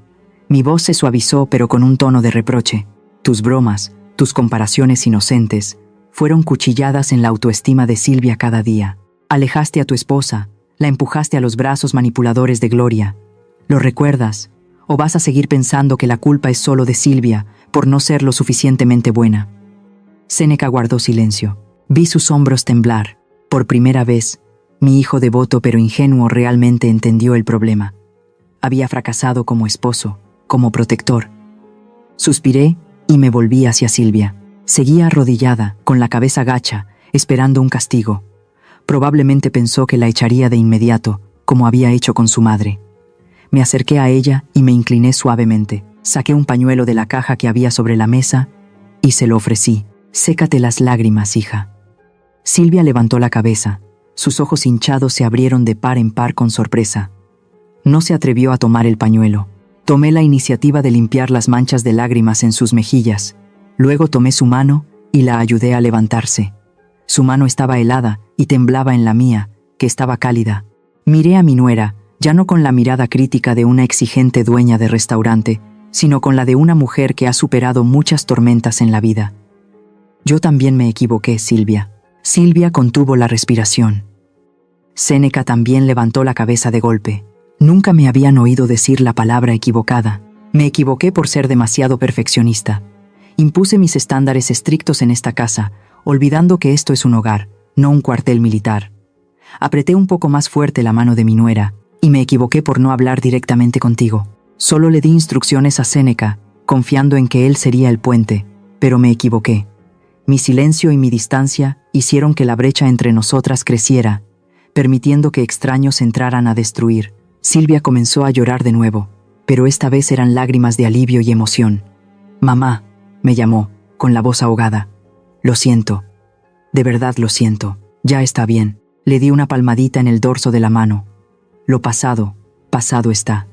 Mi voz se suavizó, pero con un tono de reproche. Tus bromas, tus comparaciones inocentes, fueron cuchilladas en la autoestima de Silvia cada día. Alejaste a tu esposa, la empujaste a los brazos manipuladores de Gloria. ¿Lo recuerdas? ¿O vas a seguir pensando que la culpa es solo de Silvia por no ser lo suficientemente buena? Séneca guardó silencio. Vi sus hombros temblar. Por primera vez, mi hijo devoto pero ingenuo realmente entendió el problema. Había fracasado como esposo, como protector. Suspiré y me volví hacia Silvia. Seguía arrodillada, con la cabeza gacha, esperando un castigo. Probablemente pensó que la echaría de inmediato, como había hecho con su madre. Me acerqué a ella y me incliné suavemente. Saqué un pañuelo de la caja que había sobre la mesa y se lo ofrecí. Sécate las lágrimas, hija. Silvia levantó la cabeza. Sus ojos hinchados se abrieron de par en par con sorpresa. No se atrevió a tomar el pañuelo. Tomé la iniciativa de limpiar las manchas de lágrimas en sus mejillas. Luego tomé su mano y la ayudé a levantarse. Su mano estaba helada y temblaba en la mía, que estaba cálida. Miré a mi nuera, ya no con la mirada crítica de una exigente dueña de restaurante, sino con la de una mujer que ha superado muchas tormentas en la vida. Yo también me equivoqué, Silvia. Silvia contuvo la respiración. Séneca también levantó la cabeza de golpe. Nunca me habían oído decir la palabra equivocada. Me equivoqué por ser demasiado perfeccionista. Impuse mis estándares estrictos en esta casa, olvidando que esto es un hogar, no un cuartel militar. Apreté un poco más fuerte la mano de mi nuera, y me equivoqué por no hablar directamente contigo. Solo le di instrucciones a Séneca, confiando en que él sería el puente, pero me equivoqué. Mi silencio y mi distancia hicieron que la brecha entre nosotras creciera, permitiendo que extraños entraran a destruir. Silvia comenzó a llorar de nuevo, pero esta vez eran lágrimas de alivio y emoción. «Mamá», me llamó, con la voz ahogada. «Lo siento. De verdad lo siento. Ya está bien». Le di una palmadita en el dorso de la mano. «Lo pasado, pasado está.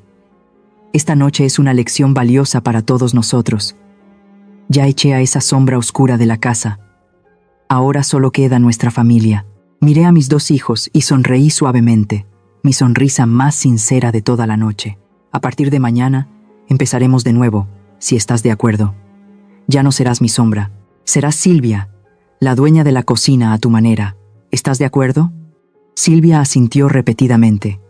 Esta noche es una lección valiosa para todos nosotros. Ya eché a esa sombra oscura de la casa. Ahora solo queda nuestra familia». Miré a mis 2 hijos y sonreí suavemente, mi sonrisa más sincera de toda la noche. «A partir de mañana, empezaremos de nuevo, si estás de acuerdo. Ya no serás mi sombra. Serás Silvia, la dueña de la cocina a tu manera. ¿Estás de acuerdo?» Silvia asintió repetidamente.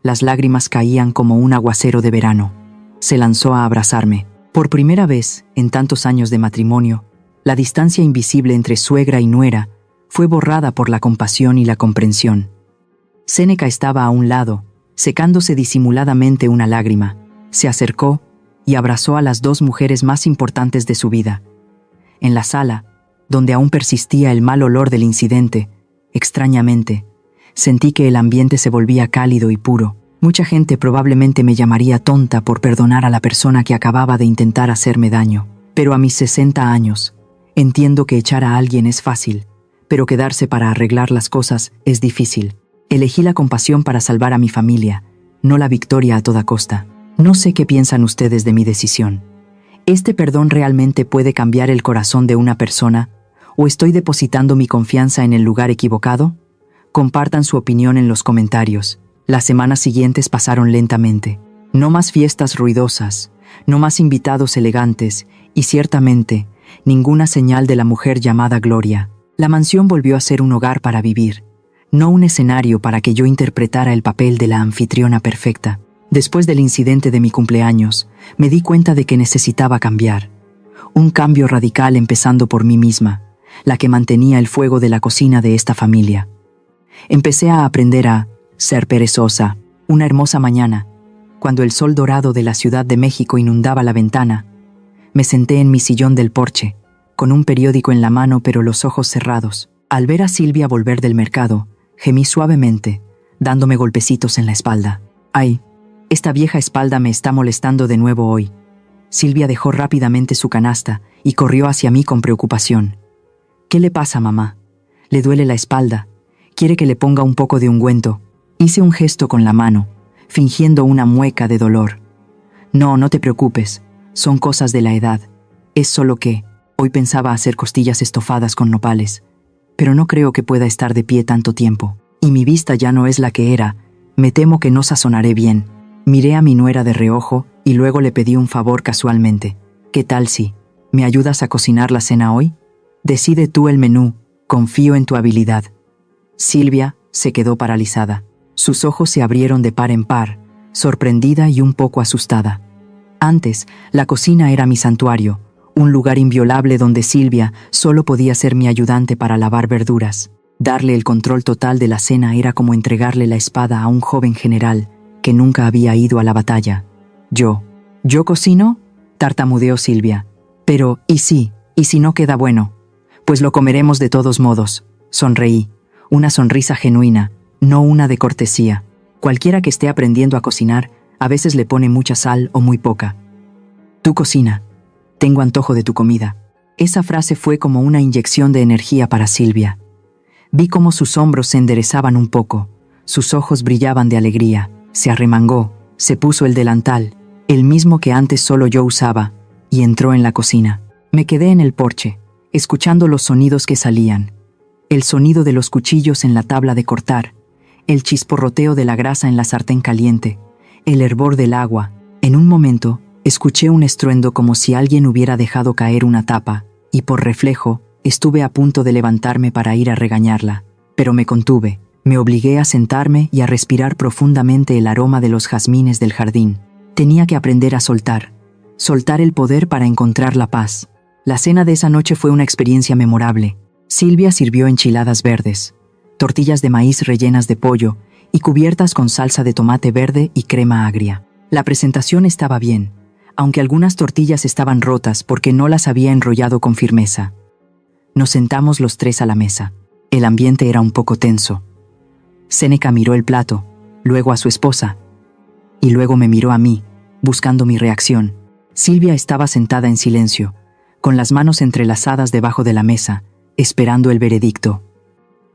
Las lágrimas caían como un aguacero de verano. Se lanzó a abrazarme. Por primera vez, en tantos años de matrimonio, la distancia invisible entre suegra y nuera fue borrada por la compasión y la comprensión. Séneca estaba a un lado, secándose disimuladamente una lágrima. Se acercó y abrazó a las 2 mujeres más importantes de su vida. En la sala, donde aún persistía el mal olor del incidente, extrañamente, sentí que el ambiente se volvía cálido y puro. Mucha gente probablemente me llamaría tonta por perdonar a la persona que acababa de intentar hacerme daño. Pero a mis 60 años, entiendo que echar a alguien es fácil, pero quedarse para arreglar las cosas es difícil. Elegí la compasión para salvar a mi familia, no la victoria a toda costa. No sé qué piensan ustedes de mi decisión. ¿Este perdón realmente puede cambiar el corazón de una persona? ¿O estoy depositando mi confianza en el lugar equivocado? Compartan su opinión en los comentarios. Las semanas siguientes pasaron lentamente. No más fiestas ruidosas, no más invitados elegantes y ciertamente ninguna señal de la mujer llamada Gloria. La mansión volvió a ser un hogar para vivir, no un escenario para que yo interpretara el papel de la anfitriona perfecta. Después del incidente de mi cumpleaños, me di cuenta de que necesitaba cambiar. Un cambio radical empezando por mí misma, la que mantenía el fuego de la cocina de esta familia. Empecé a aprender a ser perezosa. Una hermosa mañana, cuando el sol dorado de la Ciudad de México inundaba la ventana, me senté en mi sillón del porche, con un periódico en la mano pero los ojos cerrados. Al ver a Silvia volver del mercado, gemí suavemente, dándome golpecitos en la espalda. «Ay, esta vieja espalda me está molestando de nuevo hoy». Silvia dejó rápidamente su canasta y corrió hacia mí con preocupación. «¿Qué le pasa, mamá? ¿Le duele la espalda? ¿Quiere que le ponga un poco de ungüento?» Hice un gesto con la mano, fingiendo una mueca de dolor. «No, no te preocupes, son cosas de la edad. Es solo que hoy pensaba hacer costillas estofadas con nopales, pero no creo que pueda estar de pie tanto tiempo. Y mi vista ya no es la que era, me temo que no sazonaré bien». Miré a mi nuera de reojo y luego le pedí un favor casualmente. «¿Qué tal si me ayudas a cocinar la cena hoy? Decide tú el menú, confío en tu habilidad». Silvia se quedó paralizada. Sus ojos se abrieron de par en par, sorprendida y un poco asustada. Antes, la cocina era mi santuario, un lugar inviolable donde Silvia solo podía ser mi ayudante para lavar verduras. Darle el control total de la cena era como entregarle la espada a un joven general que nunca había ido a la batalla. ¿Yo cocino?», tartamudeó Silvia. «Pero, ¿y si no queda bueno? Pues lo comeremos de todos modos». Sonreí, una sonrisa genuina, no una de cortesía. Cualquiera que esté aprendiendo a cocinar, a veces le pone mucha sal o muy poca. «Tú cocina. Tengo antojo de tu comida». Esa frase fue como una inyección de energía para Silvia. Vi cómo sus hombros se enderezaban un poco, sus ojos brillaban de alegría, se arremangó, se puso el delantal, el mismo que antes solo yo usaba, y entró en la cocina. Me quedé en el porche, escuchando los sonidos que salían. El sonido de los cuchillos en la tabla de cortar, el chisporroteo de la grasa en la sartén caliente, el hervor del agua. En un momento, escuché un estruendo como si alguien hubiera dejado caer una tapa, y por reflejo, estuve a punto de levantarme para ir a regañarla, pero me contuve. Me obligué a sentarme y a respirar profundamente el aroma de los jazmines del jardín. Tenía que aprender a soltar el poder para encontrar la paz. La cena de esa noche fue una experiencia memorable. Silvia sirvió enchiladas verdes, tortillas de maíz rellenas de pollo y cubiertas con salsa de tomate verde y crema agria. La presentación estaba bien, aunque algunas tortillas estaban rotas porque no las había enrollado con firmeza. Nos sentamos los tres a la mesa. El ambiente era un poco tenso. Séneca miró el plato, luego a su esposa, y luego me miró a mí, buscando mi reacción. Silvia estaba sentada en silencio, con las manos entrelazadas debajo de la mesa, esperando el veredicto.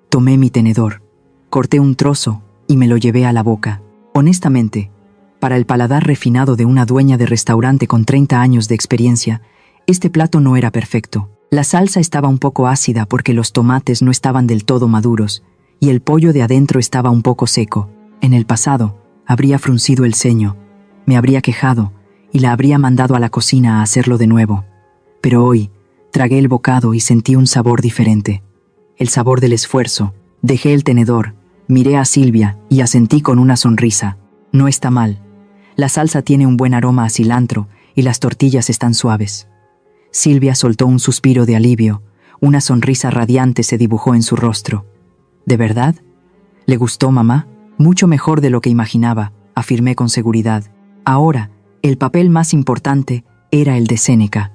Tomé mi tenedor, corté un trozo y me lo llevé a la boca. Honestamente, para el paladar refinado de una dueña de restaurante con 30 años de experiencia, este plato no era perfecto. La salsa estaba un poco ácida porque los tomates no estaban del todo maduros, y el pollo de adentro estaba un poco seco. En el pasado, habría fruncido el ceño, me habría quejado y la habría mandado a la cocina a hacerlo de nuevo. Pero hoy, tragué el bocado y sentí un sabor diferente. El sabor del esfuerzo. Dejé el tenedor, miré a Silvia y asentí con una sonrisa. No está mal. La salsa tiene un buen aroma a cilantro y las tortillas están suaves. Silvia soltó un suspiro de alivio, una sonrisa radiante se dibujó en su rostro. ¿De verdad? ¿Le gustó, mamá? Mucho mejor de lo que imaginaba, afirmé con seguridad. Ahora, el papel más importante era el de Séneca.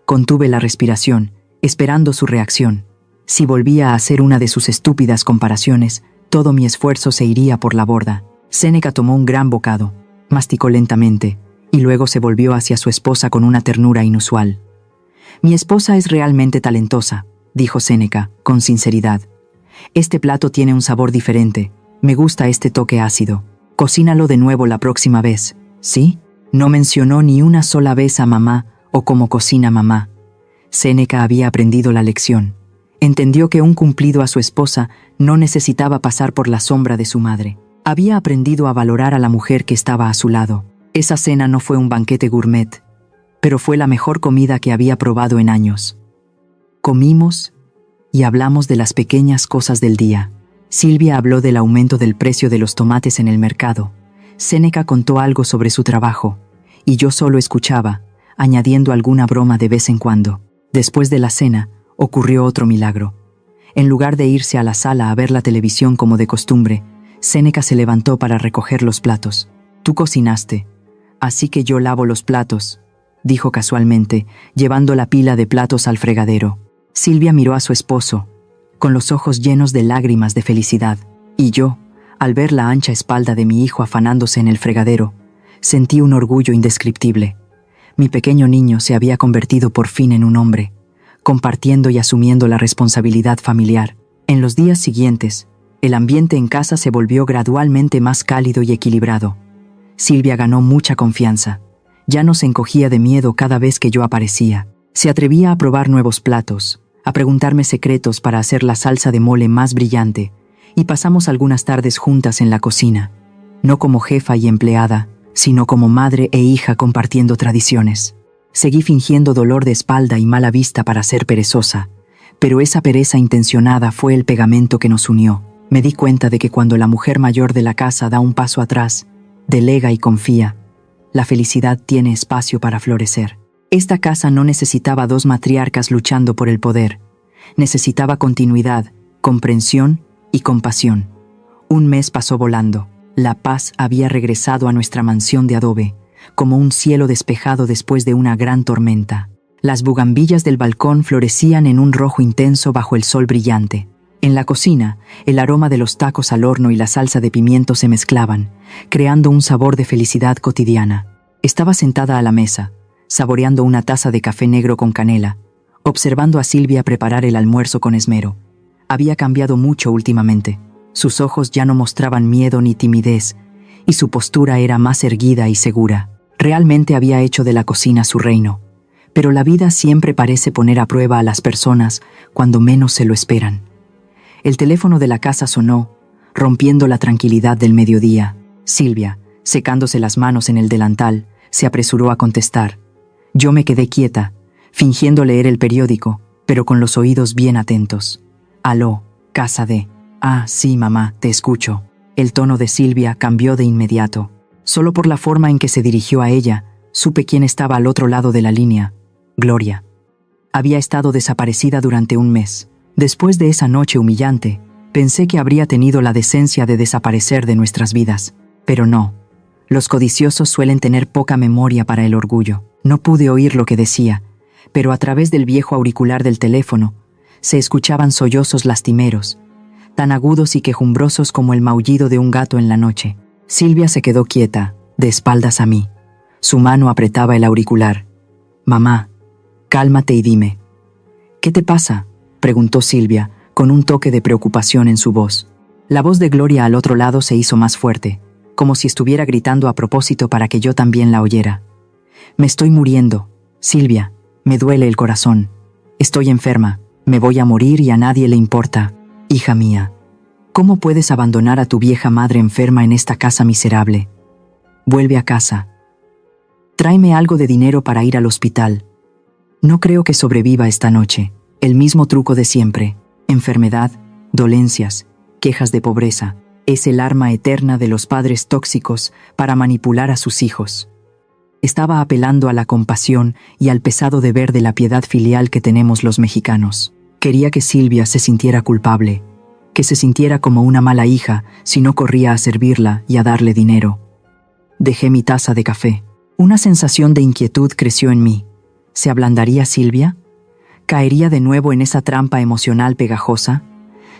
Contuve la respiración, esperando su reacción. Si volvía a hacer una de sus estúpidas comparaciones, todo mi esfuerzo se iría por la borda. Séneca tomó un gran bocado, masticó lentamente, y luego se volvió hacia su esposa con una ternura inusual. Mi esposa es realmente talentosa, dijo Séneca, con sinceridad. Este plato tiene un sabor diferente. Me gusta este toque ácido. Cocínalo de nuevo la próxima vez, ¿sí? No mencionó ni una sola vez a mamá o cómo cocina mamá. Séneca había aprendido la lección. Entendió que un cumplido a su esposa no necesitaba pasar por la sombra de su madre. Había aprendido a valorar a la mujer que estaba a su lado. Esa cena no fue un banquete gourmet, pero fue la mejor comida que había probado en años. Comimos y hablamos de las pequeñas cosas del día. Silvia habló del aumento del precio de los tomates en el mercado. Séneca contó algo sobre su trabajo, y yo solo escuchaba, añadiendo alguna broma de vez en cuando. Después de la cena, ocurrió otro milagro. En lugar de irse a la sala a ver la televisión como de costumbre, Séneca se levantó para recoger los platos. «Tú cocinaste, así que yo lavo los platos», dijo casualmente, llevando la pila de platos al fregadero. Silvia miró a su esposo, con los ojos llenos de lágrimas de felicidad, y yo, al ver la ancha espalda de mi hijo afanándose en el fregadero, sentí un orgullo indescriptible. Mi pequeño niño se había convertido por fin en un hombre, compartiendo y asumiendo la responsabilidad familiar. En los días siguientes, el ambiente en casa se volvió gradualmente más cálido y equilibrado. Silvia ganó mucha confianza. Ya no se encogía de miedo cada vez que yo aparecía. Se atrevía a probar nuevos platos, a preguntarme secretos para hacer la salsa de mole más brillante, y pasamos algunas tardes juntas en la cocina, no como jefa y empleada, sino como madre e hija compartiendo tradiciones. Seguí fingiendo dolor de espalda y mala vista para ser perezosa, pero esa pereza intencionada fue el pegamento que nos unió. Me di cuenta de que cuando la mujer mayor de la casa da un paso atrás, delega y confía, la felicidad tiene espacio para florecer. Esta casa no necesitaba dos matriarcas luchando por el poder. Necesitaba continuidad, comprensión y compasión. Un mes pasó volando. La paz había regresado a nuestra mansión de adobe, como un cielo despejado después de una gran tormenta. Las bugambillas del balcón florecían en un rojo intenso bajo el sol brillante. En la cocina, el aroma de los tacos al horno y la salsa de pimiento se mezclaban, creando un sabor de felicidad cotidiana. Estaba sentada a la mesa, saboreando una taza de café negro con canela, observando a Silvia preparar el almuerzo con esmero. Había cambiado mucho últimamente. Sus ojos ya no mostraban miedo ni timidez, y su postura era más erguida y segura. Realmente había hecho de la cocina su reino. Pero la vida siempre parece poner a prueba a las personas cuando menos se lo esperan. El teléfono de la casa sonó, rompiendo la tranquilidad del mediodía. Silvia, secándose las manos en el delantal, se apresuró a contestar. Yo me quedé quieta, fingiendo leer el periódico, pero con los oídos bien atentos. Aló, casa de... Ah, sí, mamá, te escucho. El tono de Silvia cambió de inmediato. Solo por la forma en que se dirigió a ella, supe quién estaba al otro lado de la línea. Gloria. Había estado desaparecida durante un mes. Después de esa noche humillante, pensé que habría tenido la decencia de desaparecer de nuestras vidas. Pero no. Los codiciosos suelen tener poca memoria para el orgullo. No pude oír lo que decía, pero a través del viejo auricular del teléfono se escuchaban sollozos lastimeros, tan agudos y quejumbrosos como el maullido de un gato en la noche. Silvia se quedó quieta, de espaldas a mí. Su mano apretaba el auricular. Mamá, cálmate y dime. ¿Qué te pasa?, preguntó Silvia, con un toque de preocupación en su voz. La voz de Gloria al otro lado se hizo más fuerte, como si estuviera gritando a propósito para que yo también la oyera. Me estoy muriendo, Silvia, me duele el corazón. Estoy enferma, me voy a morir y a nadie le importa. Hija mía, ¿cómo puedes abandonar a tu vieja madre enferma en esta casa miserable? Vuelve a casa. Tráeme algo de dinero para ir al hospital. No creo que sobreviva esta noche. El mismo truco de siempre. Enfermedad, dolencias, quejas de pobreza. Es el arma eterna de los padres tóxicos para manipular a sus hijos. Estaba apelando a la compasión y al pesado deber de la piedad filial que tenemos los mexicanos. Quería que Silvia se sintiera culpable, que se sintiera como una mala hija si no corría a servirla y a darle dinero. Dejé mi taza de café. Una sensación de inquietud creció en mí. ¿Se ablandaría Silvia? ¿Caería de nuevo en esa trampa emocional pegajosa?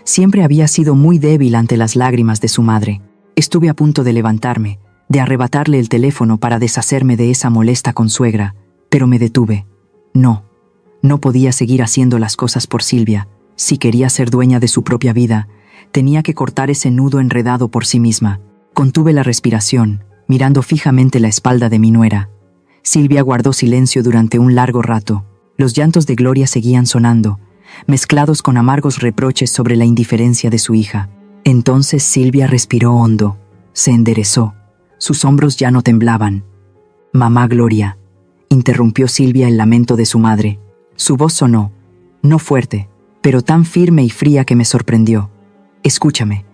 Siempre había sido muy débil ante las lágrimas de su madre. Estuve a punto de levantarme, de arrebatarle el teléfono para deshacerme de esa molesta consuegra, pero me detuve. No podía seguir haciendo las cosas por Silvia. Si quería ser dueña de su propia vida, tenía que cortar ese nudo enredado por sí misma. Contuve la respiración, mirando fijamente la espalda de mi nuera. Silvia guardó silencio durante un largo rato. Los llantos de Gloria seguían sonando, mezclados con amargos reproches sobre la indiferencia de su hija. Entonces Silvia respiró hondo, se enderezó. Sus hombros ya no temblaban. «Mamá Gloria», interrumpió Silvia el lamento de su madre. Su voz sonó, no fuerte, pero tan firme y fría que me sorprendió. «Escúchame».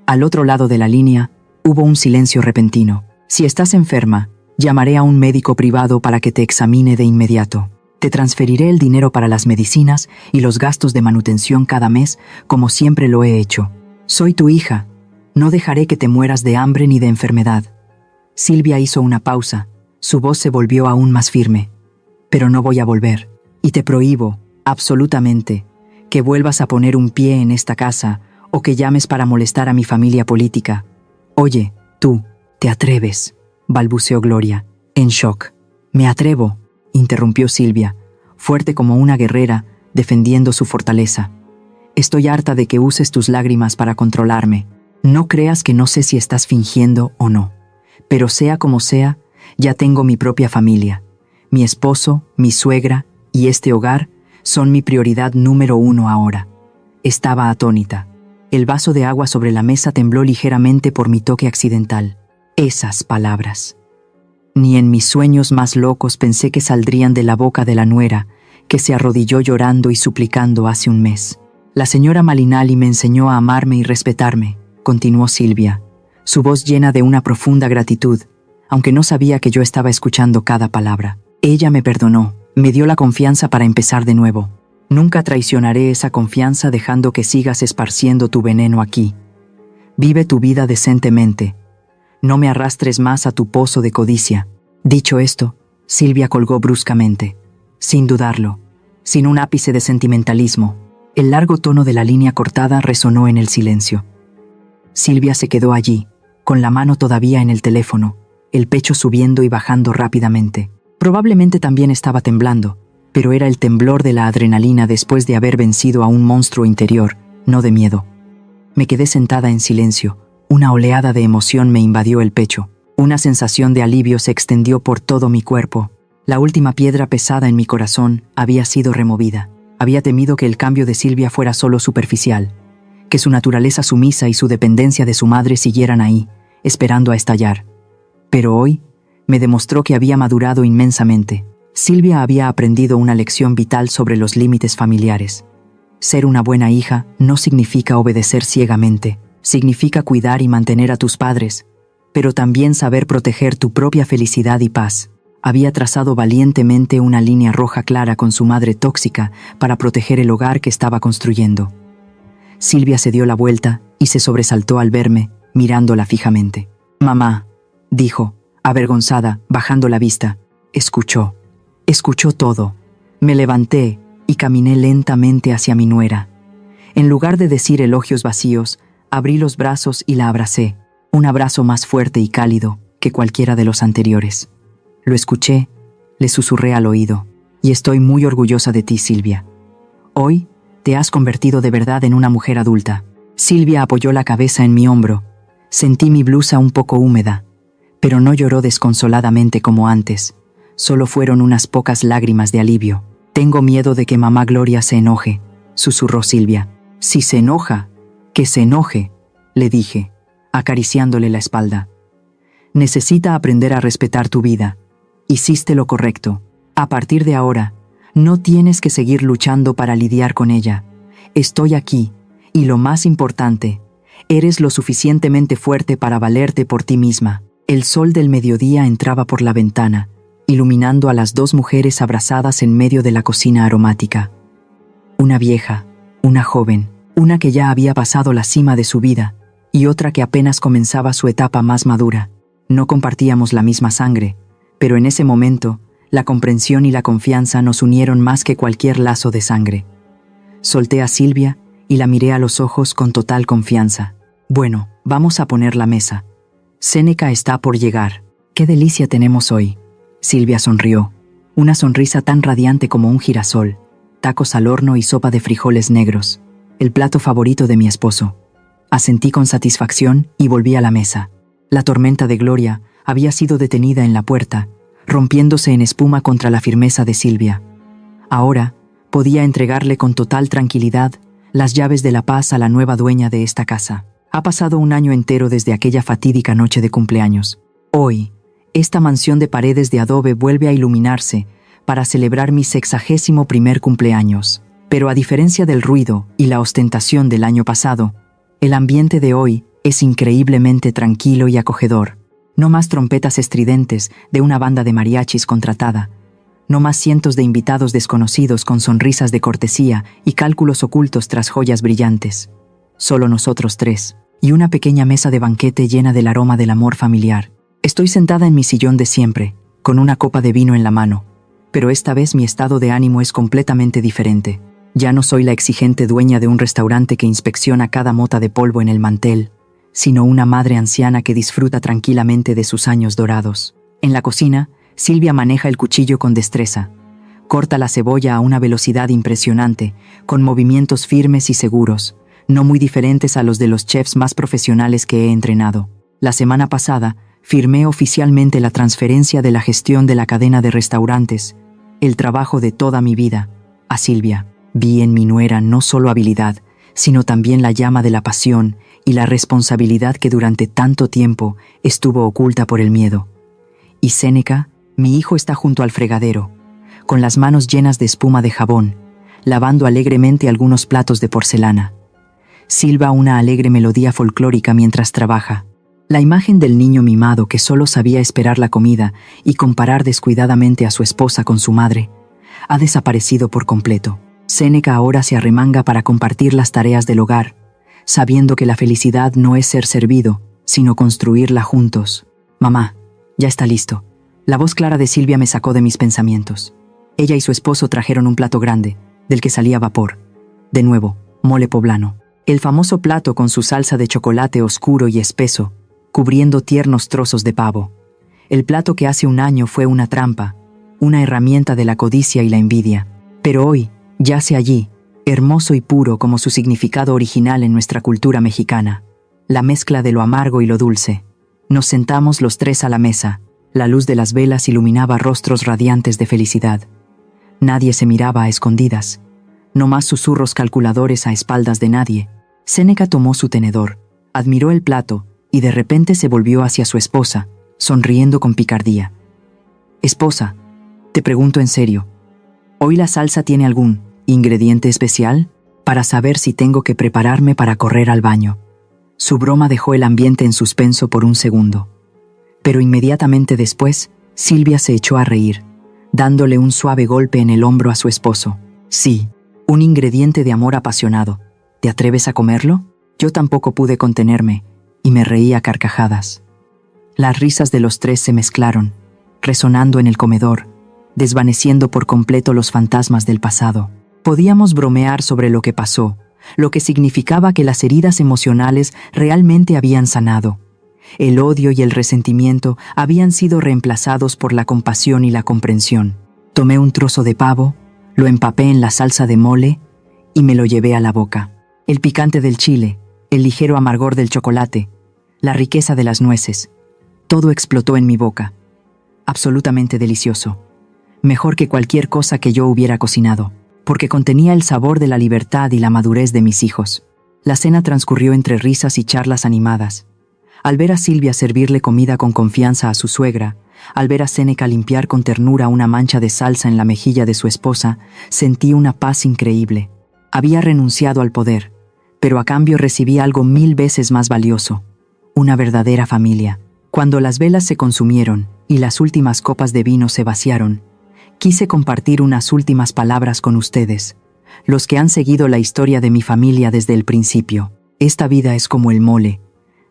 Al otro lado de la línea, hubo un silencio repentino. «Si estás enferma, llamaré a un médico privado para que te examine de inmediato. Te transferiré el dinero para las medicinas y los gastos de manutención cada mes, como siempre lo he hecho. Soy tu hija. No dejaré que te mueras de hambre ni de enfermedad». Silvia hizo una pausa. Su voz se volvió aún más firme. «Pero no voy a volver. Y te prohíbo, absolutamente, que vuelvas a poner un pie en esta casa o que llames para molestar a mi familia política. Oye, tú, ¿te atreves?», balbuceó Gloria, en shock. «Me atrevo», interrumpió Silvia, fuerte como una guerrera, defendiendo su fortaleza. «Estoy harta de que uses tus lágrimas para controlarme. No creas que no sé si estás fingiendo o no. Pero sea como sea, ya tengo mi propia familia. Mi esposo, mi suegra y este hogar son mi prioridad número 1 ahora». Estaba atónita. El vaso de agua sobre la mesa tembló ligeramente por mi toque accidental. Esas palabras. Ni en mis sueños más locos pensé que saldrían de la boca de la nuera, que se arrodilló llorando y suplicando hace un mes. «La señora Malinali me enseñó a amarme y respetarme», continuó Silvia, su voz llena de una profunda gratitud, aunque no sabía que yo estaba escuchando cada palabra. «Ella me perdonó, me dio la confianza para empezar de nuevo. Nunca traicionaré esa confianza dejando que sigas esparciendo tu veneno aquí. Vive tu vida decentemente. No me arrastres más a tu pozo de codicia». Dicho esto, Silvia colgó bruscamente, sin dudarlo, sin un ápice de sentimentalismo. El largo tono de la línea cortada resonó en el silencio. Silvia se quedó allí, con la mano todavía en el teléfono, el pecho subiendo y bajando rápidamente. Probablemente también estaba temblando, pero era el temblor de la adrenalina después de haber vencido a un monstruo interior, no de miedo. Me quedé sentada en silencio. Una oleada de emoción me invadió el pecho. Una sensación de alivio se extendió por todo mi cuerpo. La última piedra pesada en mi corazón había sido removida. Había temido que el cambio de Silvia fuera solo superficial, que su naturaleza sumisa y su dependencia de su madre siguieran ahí, esperando a estallar. Pero hoy me demostró que había madurado inmensamente. Silvia había aprendido una lección vital sobre los límites familiares. Ser una buena hija no significa obedecer ciegamente, significa cuidar y mantener a tus padres, pero también saber proteger tu propia felicidad y paz. Había trazado valientemente una línea roja clara con su madre tóxica para proteger el hogar que estaba construyendo. Silvia se dio la vuelta y se sobresaltó al verme, mirándola fijamente. «Mamá», dijo, avergonzada, bajando la vista. Escuchó todo. Me levanté y caminé lentamente hacia mi nuera. En lugar de decir elogios vacíos, abrí los brazos y la abracé, un abrazo más fuerte y cálido que cualquiera de los anteriores. Lo escuché, le susurré al oído. «Y estoy muy orgullosa de ti, Silvia. Hoy te has convertido de verdad en una mujer adulta». Silvia apoyó la cabeza en mi hombro. Sentí mi blusa un poco húmeda, pero no lloró desconsoladamente como antes. Solo fueron unas pocas lágrimas de alivio. «Tengo miedo de que mamá Gloria se enoje», susurró Silvia. «Si se enoja, que se enoje», le dije, acariciándole la espalda. «Necesita aprender a respetar tu vida. Hiciste lo correcto. A partir de ahora, no tienes que seguir luchando para lidiar con ella. Estoy aquí, y lo más importante, eres lo suficientemente fuerte para valerte por ti misma». El sol del mediodía entraba por la ventana, iluminando a las dos mujeres abrazadas en medio de la cocina aromática. Una vieja, una joven, una que ya había pasado la cima de su vida, y otra que apenas comenzaba su etapa más madura. No compartíamos la misma sangre, pero en ese momento, la comprensión y la confianza nos unieron más que cualquier lazo de sangre. Solté a Silvia y la miré a los ojos con total confianza. «Bueno, vamos a poner la mesa. Séneca está por llegar. ¡Qué delicia tenemos hoy!». Silvia sonrió, una sonrisa tan radiante como un girasol, tacos al horno y sopa de frijoles negros, el plato favorito de mi esposo. Asentí con satisfacción y volví a la mesa. La tormenta de Gloria había sido detenida en la puerta, rompiéndose en espuma contra la firmeza de Silvia. Ahora podía entregarle con total tranquilidad las llaves de la paz a la nueva dueña de esta casa. Ha pasado un año entero desde aquella fatídica noche de cumpleaños. Hoy, esta mansión de paredes de adobe vuelve a iluminarse para celebrar mi 61º cumpleaños. Pero a diferencia del ruido y la ostentación del año pasado, el ambiente de hoy es increíblemente tranquilo y acogedor. No más trompetas estridentes de una banda de mariachis contratada. No más cientos de invitados desconocidos con sonrisas de cortesía y cálculos ocultos tras joyas brillantes. Solo nosotros tres, y una pequeña mesa de banquete llena del aroma del amor familiar. Estoy sentada en mi sillón de siempre, con una copa de vino en la mano, pero esta vez mi estado de ánimo es completamente diferente. Ya no soy la exigente dueña de un restaurante que inspecciona cada mota de polvo en el mantel, sino una madre anciana que disfruta tranquilamente de sus años dorados. En la cocina, Silvia maneja el cuchillo con destreza. Corta la cebolla a una velocidad impresionante, con movimientos firmes y seguros, no muy diferentes a los de los chefs más profesionales que he entrenado. La semana pasada, firmé oficialmente la transferencia de la gestión de la cadena de restaurantes, el trabajo de toda mi vida, a Silvia. Vi en mi nuera no solo habilidad, sino también la llama de la pasión y la responsabilidad que durante tanto tiempo estuvo oculta por el miedo. Y Séneca, mi hijo, está junto al fregadero, con las manos llenas de espuma de jabón, lavando alegremente algunos platos de porcelana. Silba una alegre melodía folclórica mientras trabaja. La imagen del niño mimado que solo sabía esperar la comida y comparar descuidadamente a su esposa con su madre, ha desaparecido por completo. Séneca ahora se arremanga para compartir las tareas del hogar, sabiendo que la felicidad no es ser servido, sino construirla juntos. «Mamá, ya está listo». La voz clara de Silvia me sacó de mis pensamientos. Ella y su esposo trajeron un plato grande, del que salía vapor. De nuevo, mole poblano. El famoso plato con su salsa de chocolate oscuro y espeso, cubriendo tiernos trozos de pavo. El plato que hace un año fue una trampa, una herramienta de la codicia y la envidia. Pero hoy, yace allí, hermoso y puro como su significado original en nuestra cultura mexicana, la mezcla de lo amargo y lo dulce. Nos sentamos los tres a la mesa. La luz de las velas iluminaba rostros radiantes de felicidad. Nadie se miraba a escondidas, no más susurros calculadores a espaldas de nadie. Séneca tomó su tenedor, admiró el plato y de repente se volvió hacia su esposa, sonriendo con picardía. «Esposa, te pregunto en serio, ¿hoy la salsa tiene algún ingrediente especial para saber si tengo que prepararme para correr al baño?» Su broma dejó el ambiente en suspenso por un segundo. Pero inmediatamente después, Silvia se echó a reír, dándole un suave golpe en el hombro a su esposo. «Sí, un ingrediente de amor apasionado. ¿Te atreves a comerlo?» Yo tampoco pude contenerme y me reí a carcajadas. Las risas de los tres se mezclaron, resonando en el comedor, desvaneciendo por completo los fantasmas del pasado. Podíamos bromear sobre lo que pasó, lo que significaba que las heridas emocionales realmente habían sanado. El odio y el resentimiento habían sido reemplazados por la compasión y la comprensión. Tomé un trozo de pavo, lo empapé en la salsa de mole y me lo llevé a la boca. El picante del chile, el ligero amargor del chocolate, la riqueza de las nueces, todo explotó en mi boca. Absolutamente delicioso. Mejor que cualquier cosa que yo hubiera cocinado, porque contenía el sabor de la libertad y la madurez de mis hijos. La cena transcurrió entre risas y charlas animadas. Al ver a Silvia servirle comida con confianza a su suegra, al ver a Séneca limpiar con ternura una mancha de salsa en la mejilla de su esposa, sentí una paz increíble. Había renunciado al poder, pero a cambio recibí algo 1000 veces más valioso: una verdadera familia. Cuando las velas se consumieron y las últimas copas de vino se vaciaron, quise compartir unas últimas palabras con ustedes, los que han seguido la historia de mi familia desde el principio. Esta vida es como el mole.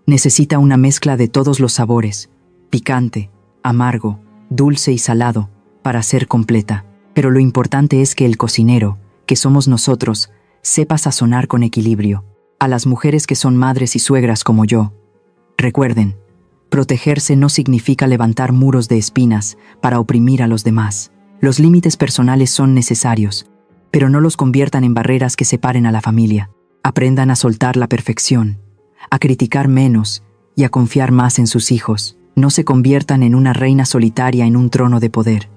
Necesita una mezcla de todos los sabores, picante, amargo, dulce y salado, para ser completa. Pero lo importante es que el cocinero, que somos nosotros, sepa sazonar con equilibrio. A las mujeres que son madres y suegras como yo, recuerden, protegerse no significa levantar muros de espinas para oprimir a los demás. Los límites personales son necesarios, pero no los conviertan en barreras que separen a la familia. Aprendan a soltar la perfección, a criticar menos y a confiar más en sus hijos. No se conviertan en una reina solitaria en un trono de poder.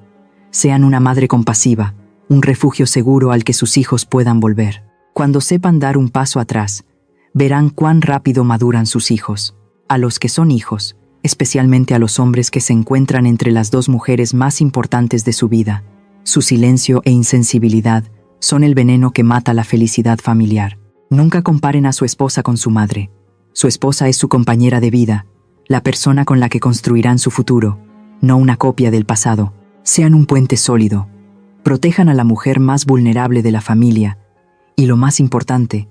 Sean una madre compasiva, un refugio seguro al que sus hijos puedan volver. Cuando sepan dar un paso atrás, verán cuán rápido maduran sus hijos. A los que son hijos, especialmente a los hombres que se encuentran entre las dos mujeres más importantes de su vida, su silencio e insensibilidad son el veneno que mata la felicidad familiar. Nunca comparen a su esposa con su madre. Su esposa es su compañera de vida, la persona con la que construirán su futuro, no una copia del pasado. Sean un puente sólido. Protejan a la mujer más vulnerable de la familia. Y lo más importante,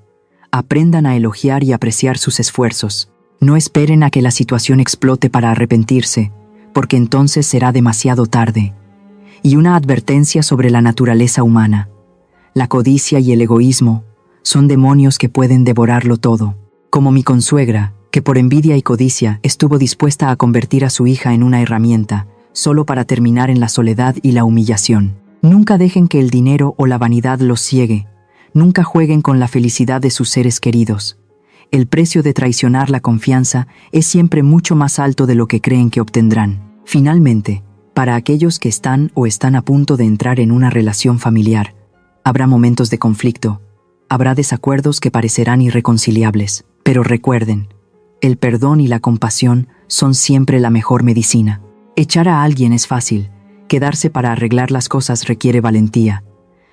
aprendan a elogiar y apreciar sus esfuerzos. No esperen a que la situación explote para arrepentirse, porque entonces será demasiado tarde. Y una advertencia sobre la naturaleza humana. La codicia y el egoísmo son demonios que pueden devorarlo todo. Como mi consuegra, que por envidia y codicia estuvo dispuesta a convertir a su hija en una herramienta, solo para terminar en la soledad y la humillación. Nunca dejen que el dinero o la vanidad los ciegue. Nunca jueguen con la felicidad de sus seres queridos. El precio de traicionar la confianza es siempre mucho más alto de lo que creen que obtendrán. Finalmente, para aquellos que están o están a punto de entrar en una relación familiar, habrá momentos de conflicto, habrá desacuerdos que parecerán irreconciliables, pero recuerden, el perdón y la compasión son siempre la mejor medicina. Echar a alguien es fácil, quedarse para arreglar las cosas requiere valentía.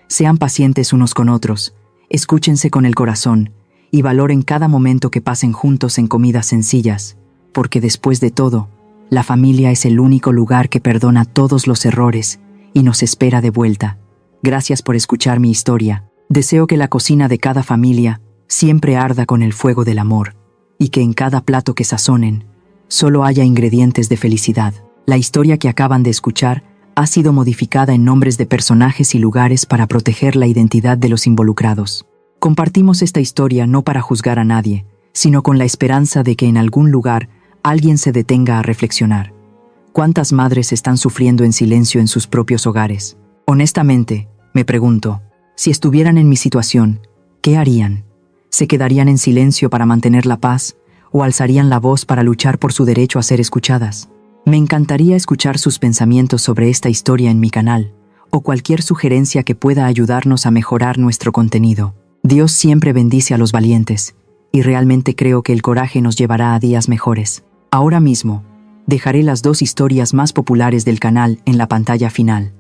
Sean pacientes unos con otros, escúchense con el corazón y valoren cada momento que pasen juntos en comidas sencillas, porque después de todo, la familia es el único lugar que perdona todos los errores y nos espera de vuelta. Gracias por escuchar mi historia. Deseo que la cocina de cada familia siempre arda con el fuego del amor y que en cada plato que sazonen solo haya ingredientes de felicidad. La historia que acaban de escuchar ha sido modificada en nombres de personajes y lugares para proteger la identidad de los involucrados. Compartimos esta historia no para juzgar a nadie, sino con la esperanza de que en algún lugar alguien se detenga a reflexionar. ¿Cuántas madres están sufriendo en silencio en sus propios hogares? Honestamente, me pregunto, Si estuvieran en mi situación, ¿qué harían? ¿Se quedarían en silencio para mantener la paz o alzarían la voz para luchar por su derecho a ser escuchadas? Me encantaría escuchar sus pensamientos sobre esta historia en mi canal o cualquier sugerencia que pueda ayudarnos a mejorar nuestro contenido. Dios siempre bendice a los valientes y realmente creo que el coraje nos llevará a días mejores. Ahora mismo, dejaré las 2 historias más populares del canal en la pantalla final.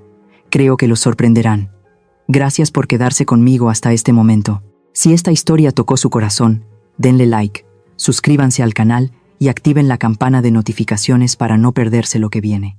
Creo que los sorprenderán. Gracias por quedarse conmigo hasta este momento. Si esta historia tocó su corazón, denle like, suscríbanse al canal y activen la campana de notificaciones para no perderse lo que viene.